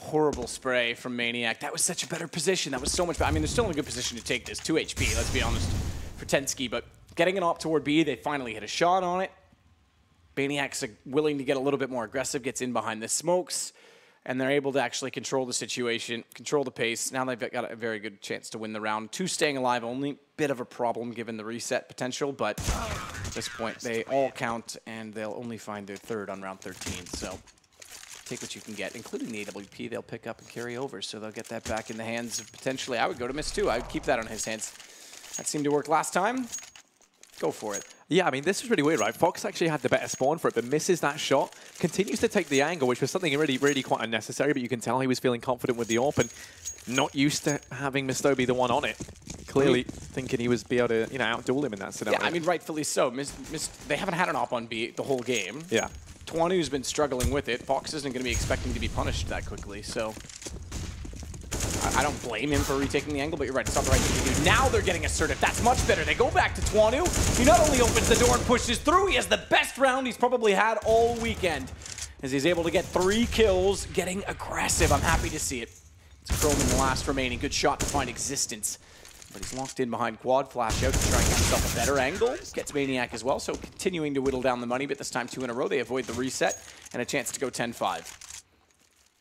Horrible spray from Maniac. That was such a better position. That was so much better. I mean, they're still in a good position to take this. 2 HP, let's be honest, for Tensky. But getting an op toward B, they finally hit a shot on it. Maniac's willing to get a little bit more aggressive, gets in behind the smokes, and they're able to actually control the situation, control the pace. Now they've got a very good chance to win the round. 2 staying alive only. Bit of a problem given the reset potential, but at this point, they all count, and they'll only find their 3rd on round 13. So take what you can get, including the AWP they'll pick up and carry over. So they'll get that back in the hands of potentially, I would go to Miss too. I would keep that on his hands. That seemed to work last time. Go for it. Yeah, I mean, this is really weird, right? Fox actually had the better spawn for it, but misses that shot, continues to take the angle, which was something really, really quite unnecessary, but you can tell he was feeling confident with the AWP and not used to having Misto be the one on it. Clearly thinking he was be able to, outduel him in that scenario. Yeah, I mean, rightfully so. They haven't had an AWP on B the whole game. Yeah. Twanu's been struggling with it. Fox isn't going to be expecting to be punished that quickly, so I don't blame him for retaking the angle, but you're right, it's not the right thing to do. Now they're getting assertive. That's much better. They go back to Twanu. He not only opens the door and pushes through, he has the best round he's probably had all weekend, as he's able to get 3 kills, getting aggressive. I'm happy to see it. It's Chrome in the last remaining. Good shot to find existence. But he's locked in behind quad, flash out to try and get himself a better angle. Gets Maniac as well, so continuing to whittle down the money, but this time 2 in a row. They avoid the reset and a chance to go 10-5,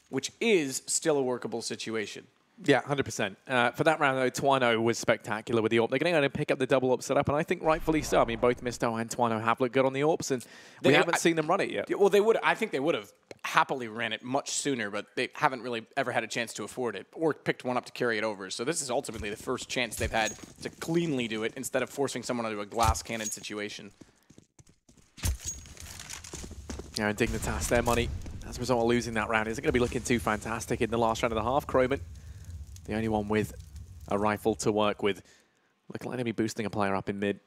which is still a workable situation. Yeah, 100%. For that round, though, Twano was spectacular with the AWP. They're going to pick up the double AWP setup, and I think rightfully so. I mean, both Misto and Twano have looked good on the AWPs, and we haven't seen them run it yet. Well, I think they would have happily ran it much sooner, but they haven't really ever had a chance to afford it or picked one up to carry it over. So this is ultimately the first chance they've had to cleanly do it instead of forcing someone into a glass cannon situation. Yeah, and Dignitas, their money, as a result of losing that round, isn't going to be looking too fantastic in the last round and a half. Croman, the only one with a rifle to work with. Looking like they'll be boosting a player up in mid.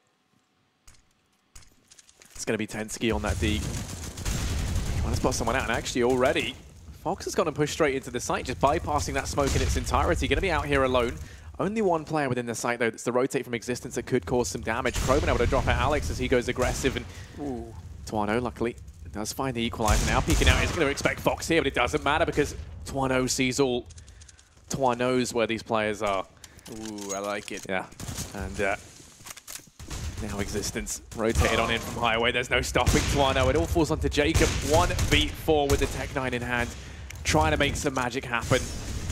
It's going to be Tensky on that D. Trying to spot someone out, and actually already, Fox has gone and pushed straight into the site, just bypassing that smoke in its entirety. Going to be out here alone. Only one player within the site, though, that's the rotate from existence that could cause some damage. Croman able to drop out Alex as he goes aggressive, and Twano, luckily, does find the equalizer now. Peeking out, he's going to expect Fox here, but it doesn't matter because Twano sees all. Twano knows where these players are. Ooh, I like it. Yeah, and now existence rotated on in from Highway. There's no stopping Twano. It all falls onto Jacob. 1v4 with the Tech 9 in hand, trying to make some magic happen.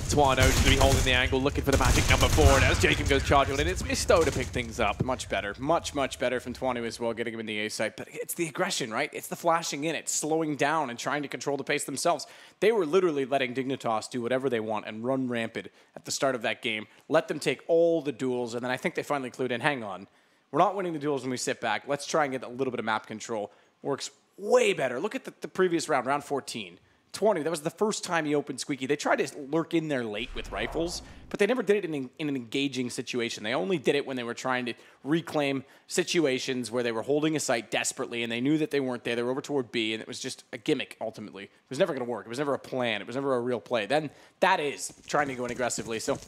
Twano just going to be holding the angle, looking for the magic number 4, and as Jacob goes charging in, it's Misto to pick things up. Much better. Much, much better from Twanu as well, getting him in the A site. But it's the aggression, right? It's the flashing in, it's slowing down and trying to control the pace themselves. They were literally letting Dignitas do whatever they want and run rampant at the start of that game. Let them take all the duels, and then I think they finally clued in, hang on, we're not winning the duels when we sit back. Let's try and get a little bit of map control. Works way better. Look at the previous round, round 14. 20, that was the first time he opened Squeaky. They tried to lurk in there late with rifles, but they never did it in an engaging situation. They only did it when they were trying to reclaim situations where they were holding a site desperately and they knew that they weren't there. They were over toward B, and it was just a gimmick, ultimately. It was never going to work. It was never a plan. It was never a real play. Then that is trying to go in aggressively. So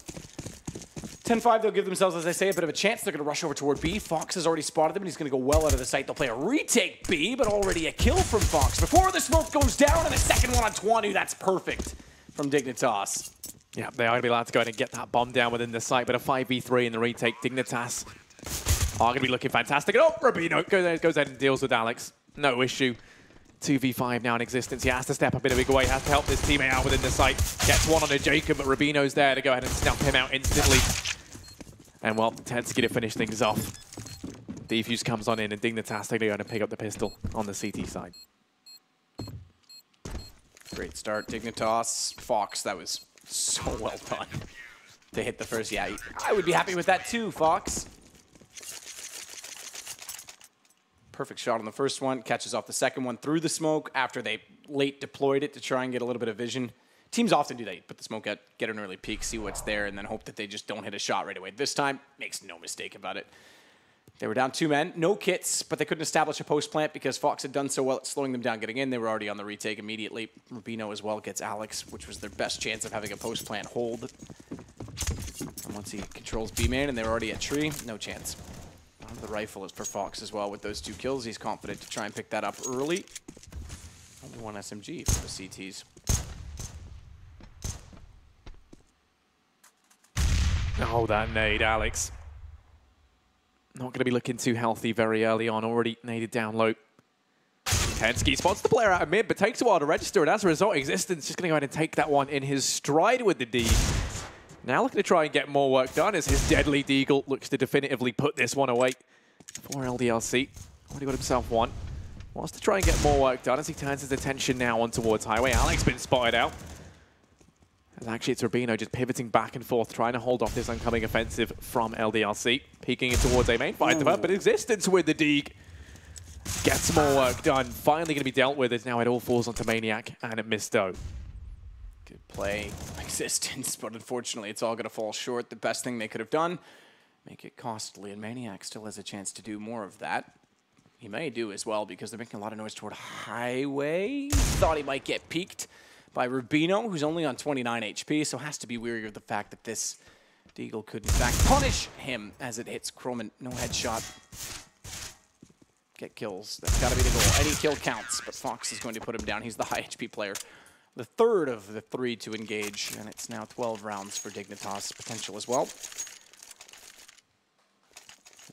10-5, they'll give themselves, as I say, a bit of a chance. They're going to rush over toward B. Fox has already spotted them, and he's going to go well out of the site. They'll play a retake B, but already a kill from Fox. Before the smoke goes down, and a second one on Twanu. That's perfect from Dignitas. Yeah, they are going to be allowed to go ahead and get that bomb down within the site, but a 5v3 in the retake. Dignitas are going to be looking fantastic. And Rubino goes ahead and deals with Alex. No issue. 2v5 now in existence. He has to step up in a big way. Has to help this teammate out within the site. Gets one on a Jacob, but Rubino's there to go ahead and snuff him out instantly. And well, Tensky to finish things off. Defuse comes on in, and Dignitas are going to pick up the pistol on the CT side. Great start, Dignitas. Fox, that was so well done. They hit the first, yeah, I would be happy with that too, Fox. Perfect shot on the first one, catches off the second one through the smoke after they late deployed it to try and get a little bit of vision. Teams often do that. You put the smoke out, get an early peek, see what's there, and then hope that they just don't hit a shot right away. This time, makes no mistake about it. They were down 2 men, no kits, but they couldn't establish a post plant because Fox had done so well at slowing them down getting in. They were already on the retake immediately. Rubino as well gets Alex, which was their best chance of having a post plant hold. And once he controls B-man and they're already at tree, no chance. The rifle is for Fox as well with those 2 kills. He's confident to try and pick that up early. Only 1 SMG for the CTs. Oh, that nade, Alex. Not going to be looking too healthy very early on. Already naded down low. Tensky spots the player out of mid, but takes a while to register, and as a result, Existence just going to go ahead and take that one in his stride with the D. Now looking to try and get more work done as his deadly Deagle looks to definitively put this one away for LDLC. Already got himself one. Wants to try and get more work done as he turns his attention now on towards Highway. Alex been spotted out. And actually, it's Rubino just pivoting back and forth, trying to hold off this oncoming offensive from LDLC. Peeking in towards a main fight, but Existence with the Deeg. Gets more work done. Finally going to be dealt with as now it all falls onto Maniac and it Misto. Good play, Existence, but unfortunately it's all going to fall short. The best thing they could have done, make it costly, and Maniac still has a chance to do more of that. He may do as well because they're making a lot of noise toward Highway. Thought he might get peeked by Rubino, who's only on 29 HP, so has to be weary of the fact that this Deagle could in fact punish him as it hits Croman. No headshot. Get kills. That's got to be the goal. Any kill counts, but Fox is going to put him down. He's the high HP player. The third of the 3 to engage, and it's now 12 rounds for Dignitas potential as well.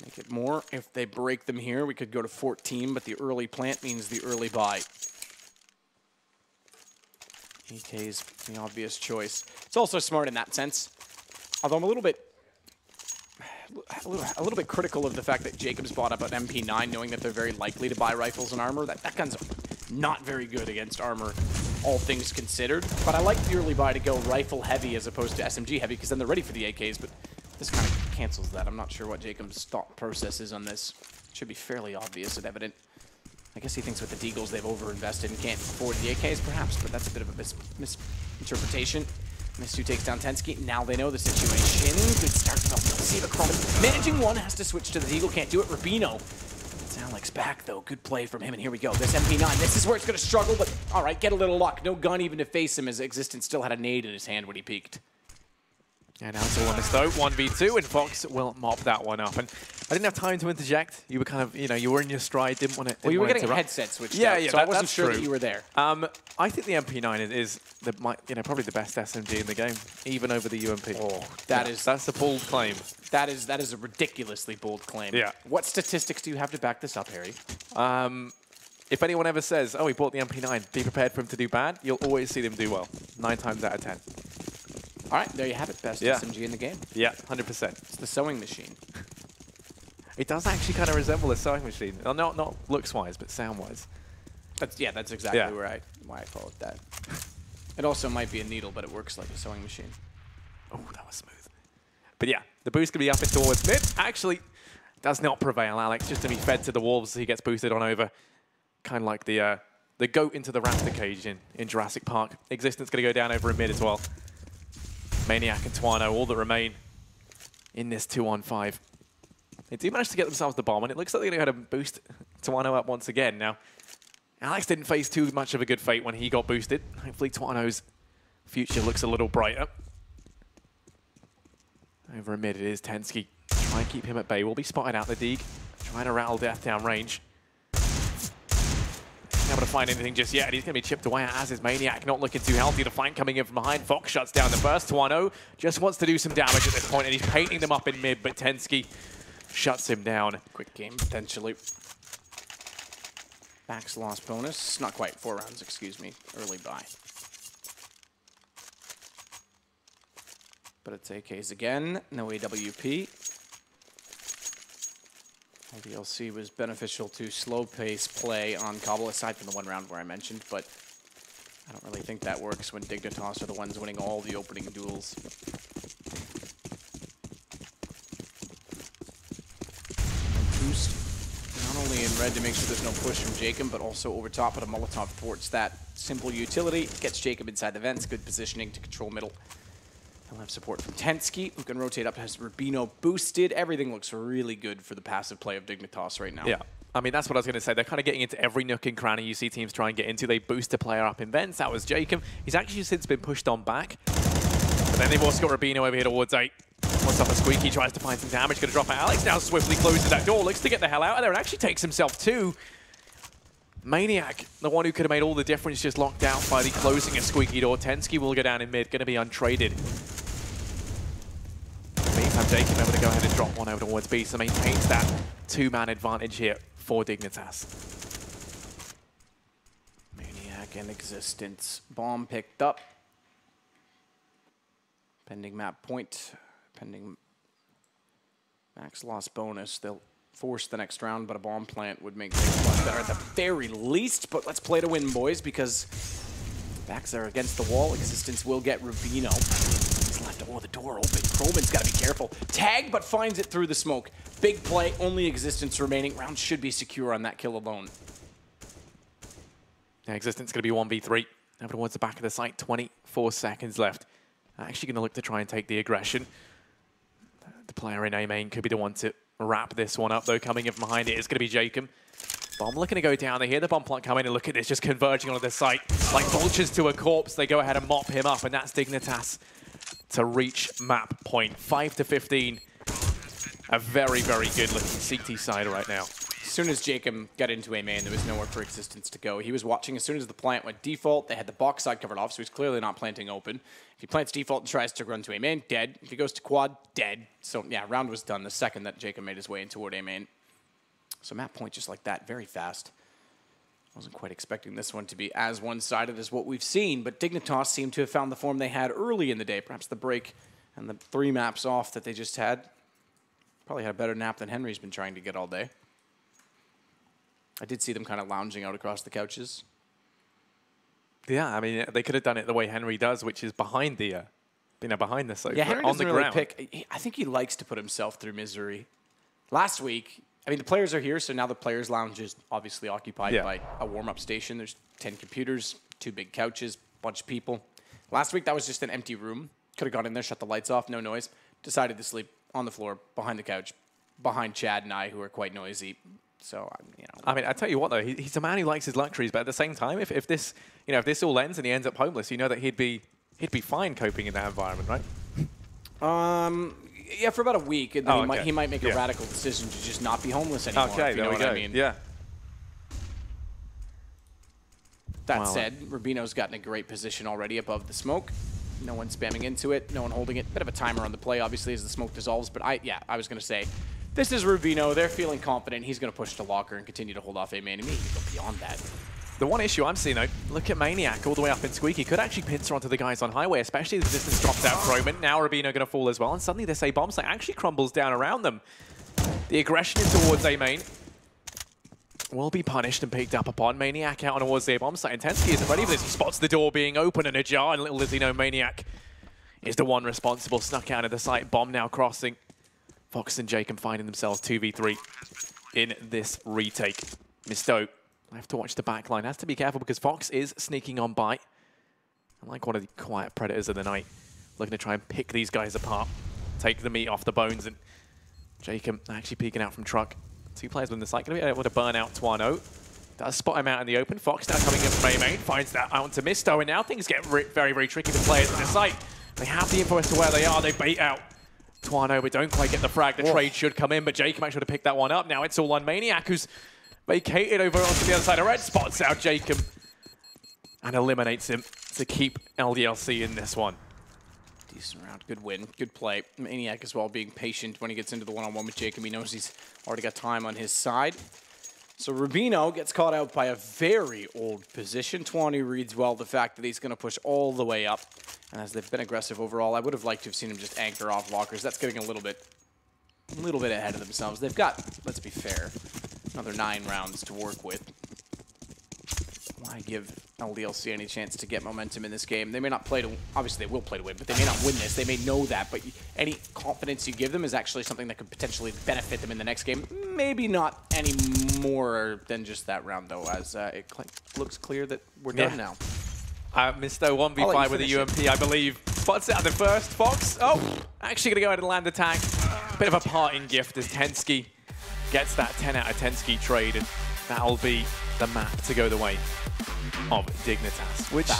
Make it more. If they break them here, we could go to 14, but the early plant means the early buy. EK's the obvious choice. It's also smart in that sense, although I'm a little bit critical of the fact that Jacobs bought up an MP9 knowing that they're very likely to buy rifles and armor. That gun's not very good against armor, all things considered. But I like the early buy to go rifle heavy as opposed to SMG heavy because then they're ready for the AKs, but this kind of cancels that. I'm not sure what Jacobs' thought process is on this. It should be fairly obvious and evident. I guess he thinks with the Deagles they've overinvested and can't afford the AKs perhaps, but that's a bit of a misinterpretation. Mistu takes down Tensky. Now they know the situation. Good start from LDLC, but Croman managing one, has to switch to the Deagle. Can't do it. Rubino. It's Alex back, though. Good play from him, and here we go. This MP9. This is where it's going to struggle, but all right, get a little luck. No gun even to face him, as Existence still had a nade in his hand when he peeked. And now it's all on Misto, 1v2, and Fox will mop that one up. And I didn't have time to interject. You were kind of, you were in your stride, didn't want to. Well, you were getting a headset switched out, so I wasn't sure that you were there. I think the MP9 is probably the best SMG in the game, even over the UMP. Oh, that's a bold claim. That is a ridiculously bold claim. Yeah. What statistics do you have to back this up, Harry? If anyone ever says, "Oh, he bought the MP9," be prepared for him to do bad. You'll always see them do well, 9 times out of 10. All right, there you have it. Best SMG in the game. Yeah, 100%. It's the sewing machine. It does actually kind of resemble a sewing machine. Well, not looks-wise, but sound-wise. That's exactly why I call it that. It also might be a needle, but it works like a sewing machine. Oh, that was smooth. But yeah, the boost can be up and towards mid. Actually, does not prevail, Alex. Just to be fed to the wolves as he gets boosted on over. Kind of like the goat into the raptor cage in Jurassic Park. Existence going to go down over in mid as well. Maniac and Twano, all that remain in this 2-on-5. They do manage to get themselves the bomb, and it looks like they're going to boost Twano up once again. Now, Alex didn't face too much of a good fate when he got boosted. Hopefully Twano's future looks a little brighter. Over in mid, it is Tensky. Try and keep him at bay. Will be spotted out the Deeg. Trying to rattle Death down range. Not able to find anything just yet, and he's going to be chipped away as is Maniac. Not looking too healthy. The flank coming in from behind. Fox shuts down the burst. Twano just wants to do some damage at this point, and he's painting them up in mid, but Tensky shuts him down. Quick game, potentially. Back's loss bonus. Not quite. 4 rounds, excuse me. Early buy. But it's AKs again. No AWP. LDLC was beneficial to slow-pace play on Cobble, aside from the 1 round where I mentioned, but I don't really think that works when Dignitas are the ones winning all the opening duels. Boost, not only in red to make sure there's no push from Jacob, but also over top, but a Molotov thwarts that. Simple utility, gets Jacob inside the vents, good positioning to control middle. He'll have support from Tensky, who can rotate up, has Rubino boosted. Everything looks really good for the passive play of Dignitas right now. Yeah, I mean, that's what I was going to say. They're kind of getting into every nook and cranny you see teams try and get into. They boost a player up in vents. That was Jacob. He's actually since been pushed on back. But then they've also got Rubino over here towards 8. What's up a Squeaky, tries to find some damage, going to drop out. Alex now swiftly closes that door, looks to get the hell out of there, and actually takes himself 2. Maniac, the one who could have made all the difference, just locked out by the closing of Squeaky door. Tensky will go down in mid, going to be untraded. have Jacob able to go ahead and drop one over towards B, so maintains that 2-man advantage here for Dignitas. Maniac and Existence. Bomb picked up. Pending map point. Pending max loss bonus. They'll force the next round, but a bomb plant would make things much better at the very least. But let's play to win, boys, because backs are against the wall. Existence will get Rubino. He's left. Oh, the door open. Croman's got to be careful. Tag, but finds it through the smoke. Big play. Only Existence remaining. Round should be secure on that kill alone. Yeah, Existence going to be 1v3. Over towards the back of the site. 24 seconds left. Actually going to look to try and take the aggression. The player in A main could be the one to wrap this one up, though. Coming in from behind it is going to be Jacob. Bomb looking to go down. They hear the bomb plant come in, and look at this, just converging onto the site. Like vultures to a corpse, they go ahead and mop him up, and that's Dignitas to reach map point. 5 to 15. A very, very good looking CT side right now. As soon as Jacob got into A main, there was nowhere for Existence to go. He was watching as soon as the plant went default. They had the box side covered off, so he's clearly not planting open. If he plants default and tries to run to A main, dead. If he goes to quad, dead. So yeah, round was done the second that Jacob made his way in toward A main. So map point just like that, very fast. Wasn't quite expecting this one to be as one-sided as what we've seen, but Dignitas seemed to have found the form they had early in the day. Perhaps the break and the 3 maps off that they just had. Probably had a better nap than Henry's been trying to get all day. I did see them kind of lounging out across the couches. Yeah, I mean, they could have done it the way Henry does, which is behind the, behind the sofa, yeah, Henry on the really ground. I think he likes to put himself through misery. Last week, I mean, the players are here, so now the players' lounge is obviously occupied by a warm-up station. There's 10 computers, 2 big couches, bunch of people. Last week, that was just an empty room. Could have gone in there, shut the lights off, no noise. Decided to sleep on the floor, behind the couch, behind Chad and I, who are quite noisy. So, you know. I mean, I tell you what, though, he's a man who likes his luxuries, but at the same time, if this, if this all ends and he ends up homeless, you know that he'd be fine coping in that environment, right? Yeah, for about a week, and then he might make a radical decision to just not be homeless anymore. Okay, if you know what I mean. Yeah. That said, Rubino's gotten a great position already above the smoke. No one spamming into it, no one holding it. Bit of a timer on the play, obviously, as the smoke dissolves. But I was going to say, this is Rubino. They're feeling confident. He's going to push to locker and continue to hold off A main. He may even go beyond that. The one issue I'm seeing, though, look at Maniac all the way up in Squeaky. Could actually pincer onto the guys on Highway, especially as the distance drops out Croman. Now Rubino going to fall as well, and suddenly this A bomb site actually crumbles down around them. The aggression in towards A main will be punished and picked up upon. Maniac out towards the A bomb site. Intensity isn't ready for this. He spots the door being open and ajar, and little does he know Maniac is the one responsible. Snuck out of the site. Bomb now crossing. Fox and Jacob finding themselves 2v3 in this retake. Misto, I have to watch the back line. Has to be careful because Fox is sneaking on by. I like one of the quiet predators of the night. Looking to try and pick these guys apart. Take the meat off the bones. And Jacob actually peeking out from truck. 2 players within the site. Going to be able to burn out Twano. Does spot him out in the open. Fox now coming in from A main. Finds that out to Misto. And now things get very, very tricky for players in the site. They have the info as to where they are. They bait out Twano, but don't quite get the frag. The trade should come in, but Jacob actually to pick that one up. Now it's all on Maniac, who's vacated over onto the other side of red. Spots out Jacob and eliminates him to keep LDLC in this one. Decent round, good win, good play. Maniac as well being patient when he gets into the one-on-one with Jacob. He knows he's already got time on his side. So Rubino gets caught out by a very old position. Twani reads well the fact that he's going to push all the way up. And as they've been aggressive overall, I would have liked to have seen him just anchor off lockers. That's getting a little bit ahead of themselves. They've got, let's be fair, another 9 rounds to work with. Why give LDLC any chance to get momentum in this game? They may not play to, obviously they will play to win, but they may not win this. They may know that, but any confidence you give them is actually something that could potentially benefit them in the next game. Maybe not any more than just that round, though, as it looks clear that we're done now. Misto 1v5 with a UMP, I believe. Spots out the first. Fox, actually going to go ahead and land the tag. Bit of a parting gift as Tensky gets that 10 out of 10 ski trade, and that'll be the map to go the way of Dignitas. Which,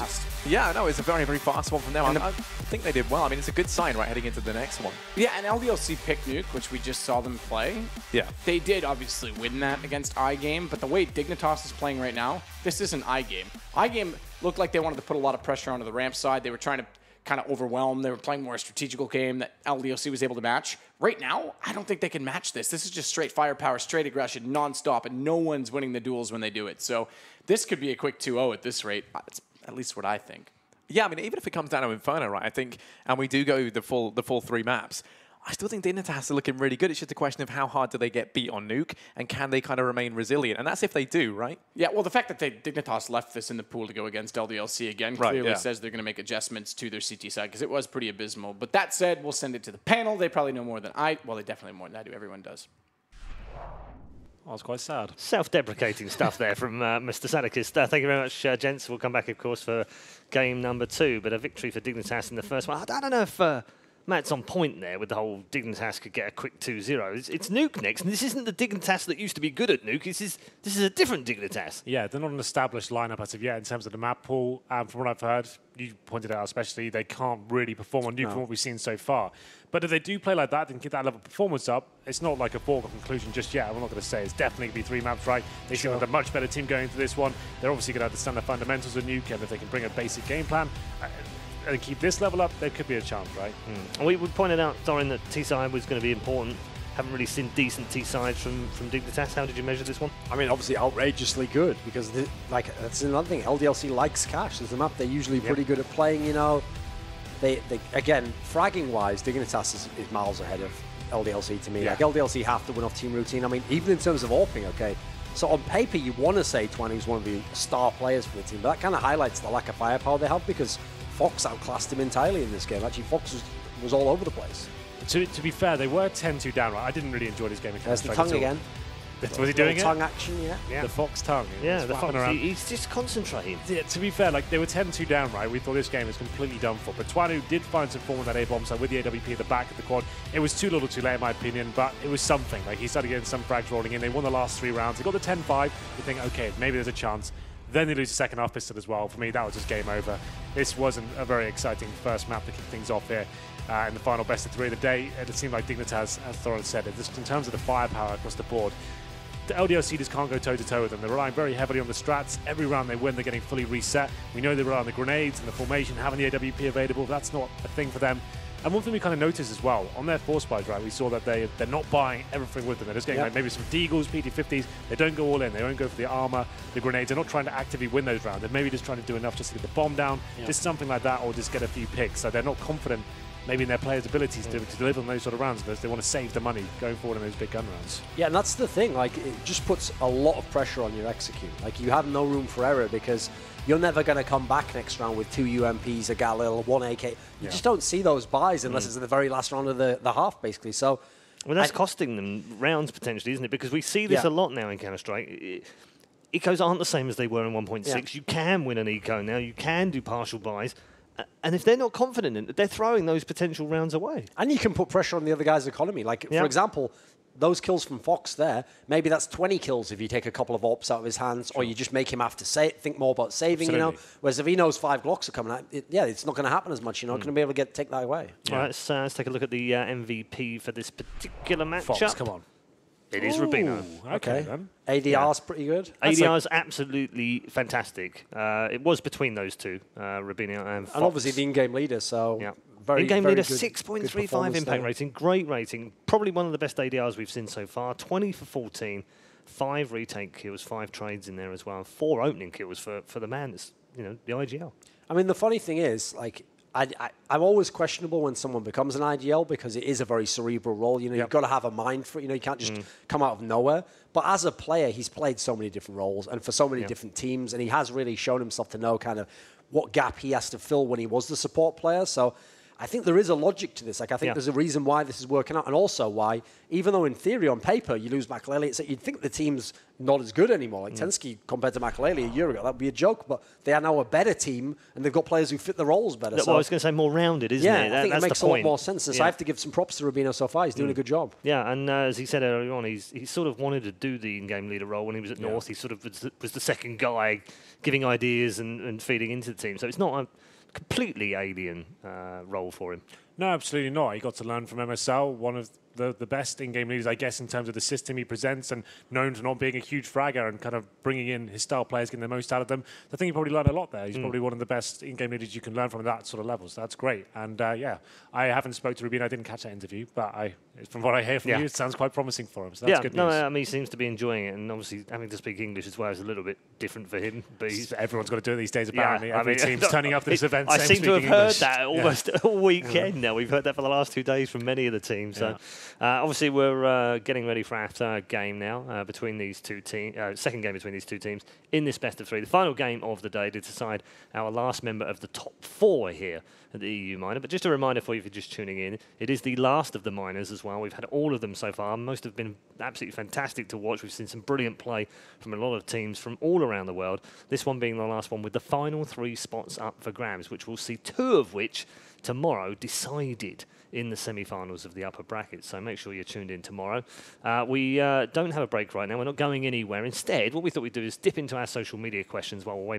yeah, no, it's a very, very fast one from them. I think they did well. I mean, it's a good sign, right, heading into the next one. Yeah, and LDLC picked Nuke, which we just saw them play. Yeah. They did obviously win that against iGame, but the way Dignitas is playing right now, this isn't iGame. iGame looked like they wanted to put a lot of pressure onto the ramp side. They were trying to kind of overwhelmed. They were playing more a strategical game that LDLC was able to match. Right now, I don't think they can match this. This is just straight firepower, straight aggression, nonstop, and no one's winning the duels when they do it. So this could be a quick 2-0 at this rate. That's at least what I think. Yeah, I mean, even if it comes down to Inferno, right, I think, and we do go the full 3 maps, I still think Dignitas are looking really good. It's just a question of how hard do they get beat on Nuke, and can they kind of remain resilient? And that's if they do, right? Yeah, well, the fact that Dignitas left this in the pool to go against LDLC again clearly says they're going to make adjustments to their CT side, because it was pretty abysmal. But that said, we'll send it to the panel. They probably know more than I. Well, they definitely know more than I do. Everyone does. I was quite sad. Self-deprecating stuff there from Mr. Sadikist. Thank you very much, gents. We'll come back, of course, for game number 2. But a victory for Dignitas in the first one. I don't know if Matt's on point there with the whole Dignitas could get a quick 2-0. It's Nuke next, and this isn't the Dignitas that used to be good at Nuke. This is a different Dignitas. Yeah, they're not an established lineup as of yet in terms of the map pool. From what I've heard, you pointed out especially, they can't really perform on Nuke from what we've seen so far. But if they do play like that and get that level of performance up, it's not like a foregone conclusion just yet. I'm not going to say it's definitely going to be 3 maps right. They should have a much better team going into this one. They're obviously going to understand the fundamentals of Nuke, and if they can bring a basic game plan and keep this level up, there could be a chance, right? We pointed out, Dorin, that T-side was going to be important. Haven't really seen decent T-sides from Dignitas. How did you measure this one? I mean, obviously outrageously good, because that's another thing. LDLC likes cash. There's a map they're usually pretty good at playing, you know. They again, fragging-wise, Dignitas is miles ahead of LDLC to me. Like, LDLC have to win off team routine. I mean, even in terms of AWPing, okay. So on paper, you want to say 20 is one of the star players for the team, but that kind of highlights the lack of firepower they have, because Fox outclassed him entirely in this game. Actually, Fox was all over the place. To be fair, they were 10-2 down, right? I didn't really enjoy this game. There's the tongue again. Was he doing it? Tongue action, yeah. The Fox tongue. Yeah, the Fox. He's just concentrating. Yeah, to be fair, like, they were 10-2 down, right? We thought this game was completely done for. But Twanu did find some form with that A-bomb side with the AWP at the back of the quad. It was too little too late, in my opinion, but it was something. Like, he started getting some frags rolling in. They won the last 3 rounds. They got the 10-5. You think, okay, maybe there's a chance. Then they lose the second half pistol as well. For me, that was just game over. This wasn't a very exciting first map to kick things off here in the final best of 3 of the day. It seemed like Dignitas, as Thorin said, just in terms of the firepower across the board, the LDLC just can't go toe-to-toe with them. They're relying very heavily on the strats. Every round they win, they're getting fully reset. We know they rely on the grenades and the formation, having the AWP available. That's not a thing for them. And one thing we kind of noticed as well, on their force buys, right, we saw that they're not buying everything with them. They're just getting like maybe some Deagles, PT-50s. They don't go all in. They don't go for the armor, the grenades. They're not trying to actively win those rounds. They're maybe just trying to do enough just to get the bomb down, just something like that, or just get a few picks. So they're not confident maybe in their players' abilities to deliver on those sort of rounds. They want to save the money going forward in those big gun rounds. Yeah, and that's the thing. Like, it just puts a lot of pressure on your execute. Like, you have no room for error, because you're never going to come back next round with 2 UMPs, a Galil, 1 AK. You just don't see those buys unless it's in the very last round of the half, basically. So, well, that's costing them rounds potentially, isn't it? Because we see this a lot now in Counter-Strike. Ecos aren't the same as they were in 1.6. You can win an eco now. You can do partial buys. And if they're not confident in it, they're throwing those potential rounds away. And you can put pressure on the other guy's economy. Like, for example, those kills from Fox there, maybe that's 20 kills if you take a couple of AWPs out of his hands, or you just make him have to think more about saving, you know. Whereas if he knows 5 Glocks are coming out, it's not going to happen as much, you know. Going to be able to take that away. All right, let's take a look at the MVP for this particular matchup. Fox, come on. It is Rubino. Okay, then. ADR's pretty good. ADR's absolutely fantastic. It was between those two, Rubino and Fox. And obviously the in-game leader, so in-game leader, 6.35 impact rating, great rating. Probably one of the best ADRs we've seen so far. 20 for 14, 5 retake kills, 5 trades in there as well, 4 opening kills for the man that's, you know, the IGL. I mean, the funny thing is, like, I'm always questionable when someone becomes an IGL, because it is a very cerebral role. You know, you've got to have a mind for it. You know, you can't just come out of nowhere. But as a player, he's played so many different roles and for so many different teams, and he has really shown himself to know kind of what gap he has to fill when he was the support player. So I think there is a logic to this. Like, I think there's a reason why this is working out, and also why, even though in theory, on paper, you lose Makalele, you'd think the team's not as good anymore. Like Tensky compared to Makalele a year ago, that would be a joke, but they are now a better team, and they've got players who fit the roles better. Well, I was going to say more rounded, isn't it? Yeah, I think it makes a lot more sense. So I have to give some props to Rubino so far. He's doing a good job. Yeah, and as he said earlier on, he sort of wanted to do the in-game leader role when he was at North. He sort of was the second guy giving ideas and feeding into the team. So it's not a completely alien role for him. No, absolutely not. He got to learn from MSL, one of the best in-game leaders, I guess, in terms of the system he presents, and known for not being a huge fragger and kind of bringing in his star players, getting the most out of them. I think he probably learned a lot there. He's probably one of the best in-game leaders you can learn from at that sort of level. So that's great. And yeah, I haven't spoke to Rubin. I didn't catch that interview, but from what I hear from you, it sounds quite promising for him. So that's good news. I mean, he seems to be enjoying it, and obviously having to speak English as well is a little bit different for him. But everyone's got to do it these days, apparently. Every team's turning up to this event. I seem to have heard English. that almost all weekend now. We've heard that for the last 2 days from many of the teams. So obviously we're getting ready for our third game now between these two teams, second game between these two teams in this best of 3. The final game of the day to decide our last member of the top 4 here at the EU Minor. But just a reminder for you if you're just tuning in, it is the last of the minors as well. We've had all of them so far. Most have been absolutely fantastic to watch. We've seen some brilliant play from a lot of teams from all around the world. This one being the last one with the final 3 spots up for grabs, which we'll see 2 of which tomorrow decided in the semi-finals of the upper bracket. So make sure you're tuned in tomorrow. We don't have a break right now. We're not going anywhere. Instead, what we thought we'd do is dip into our social media questions while we're waiting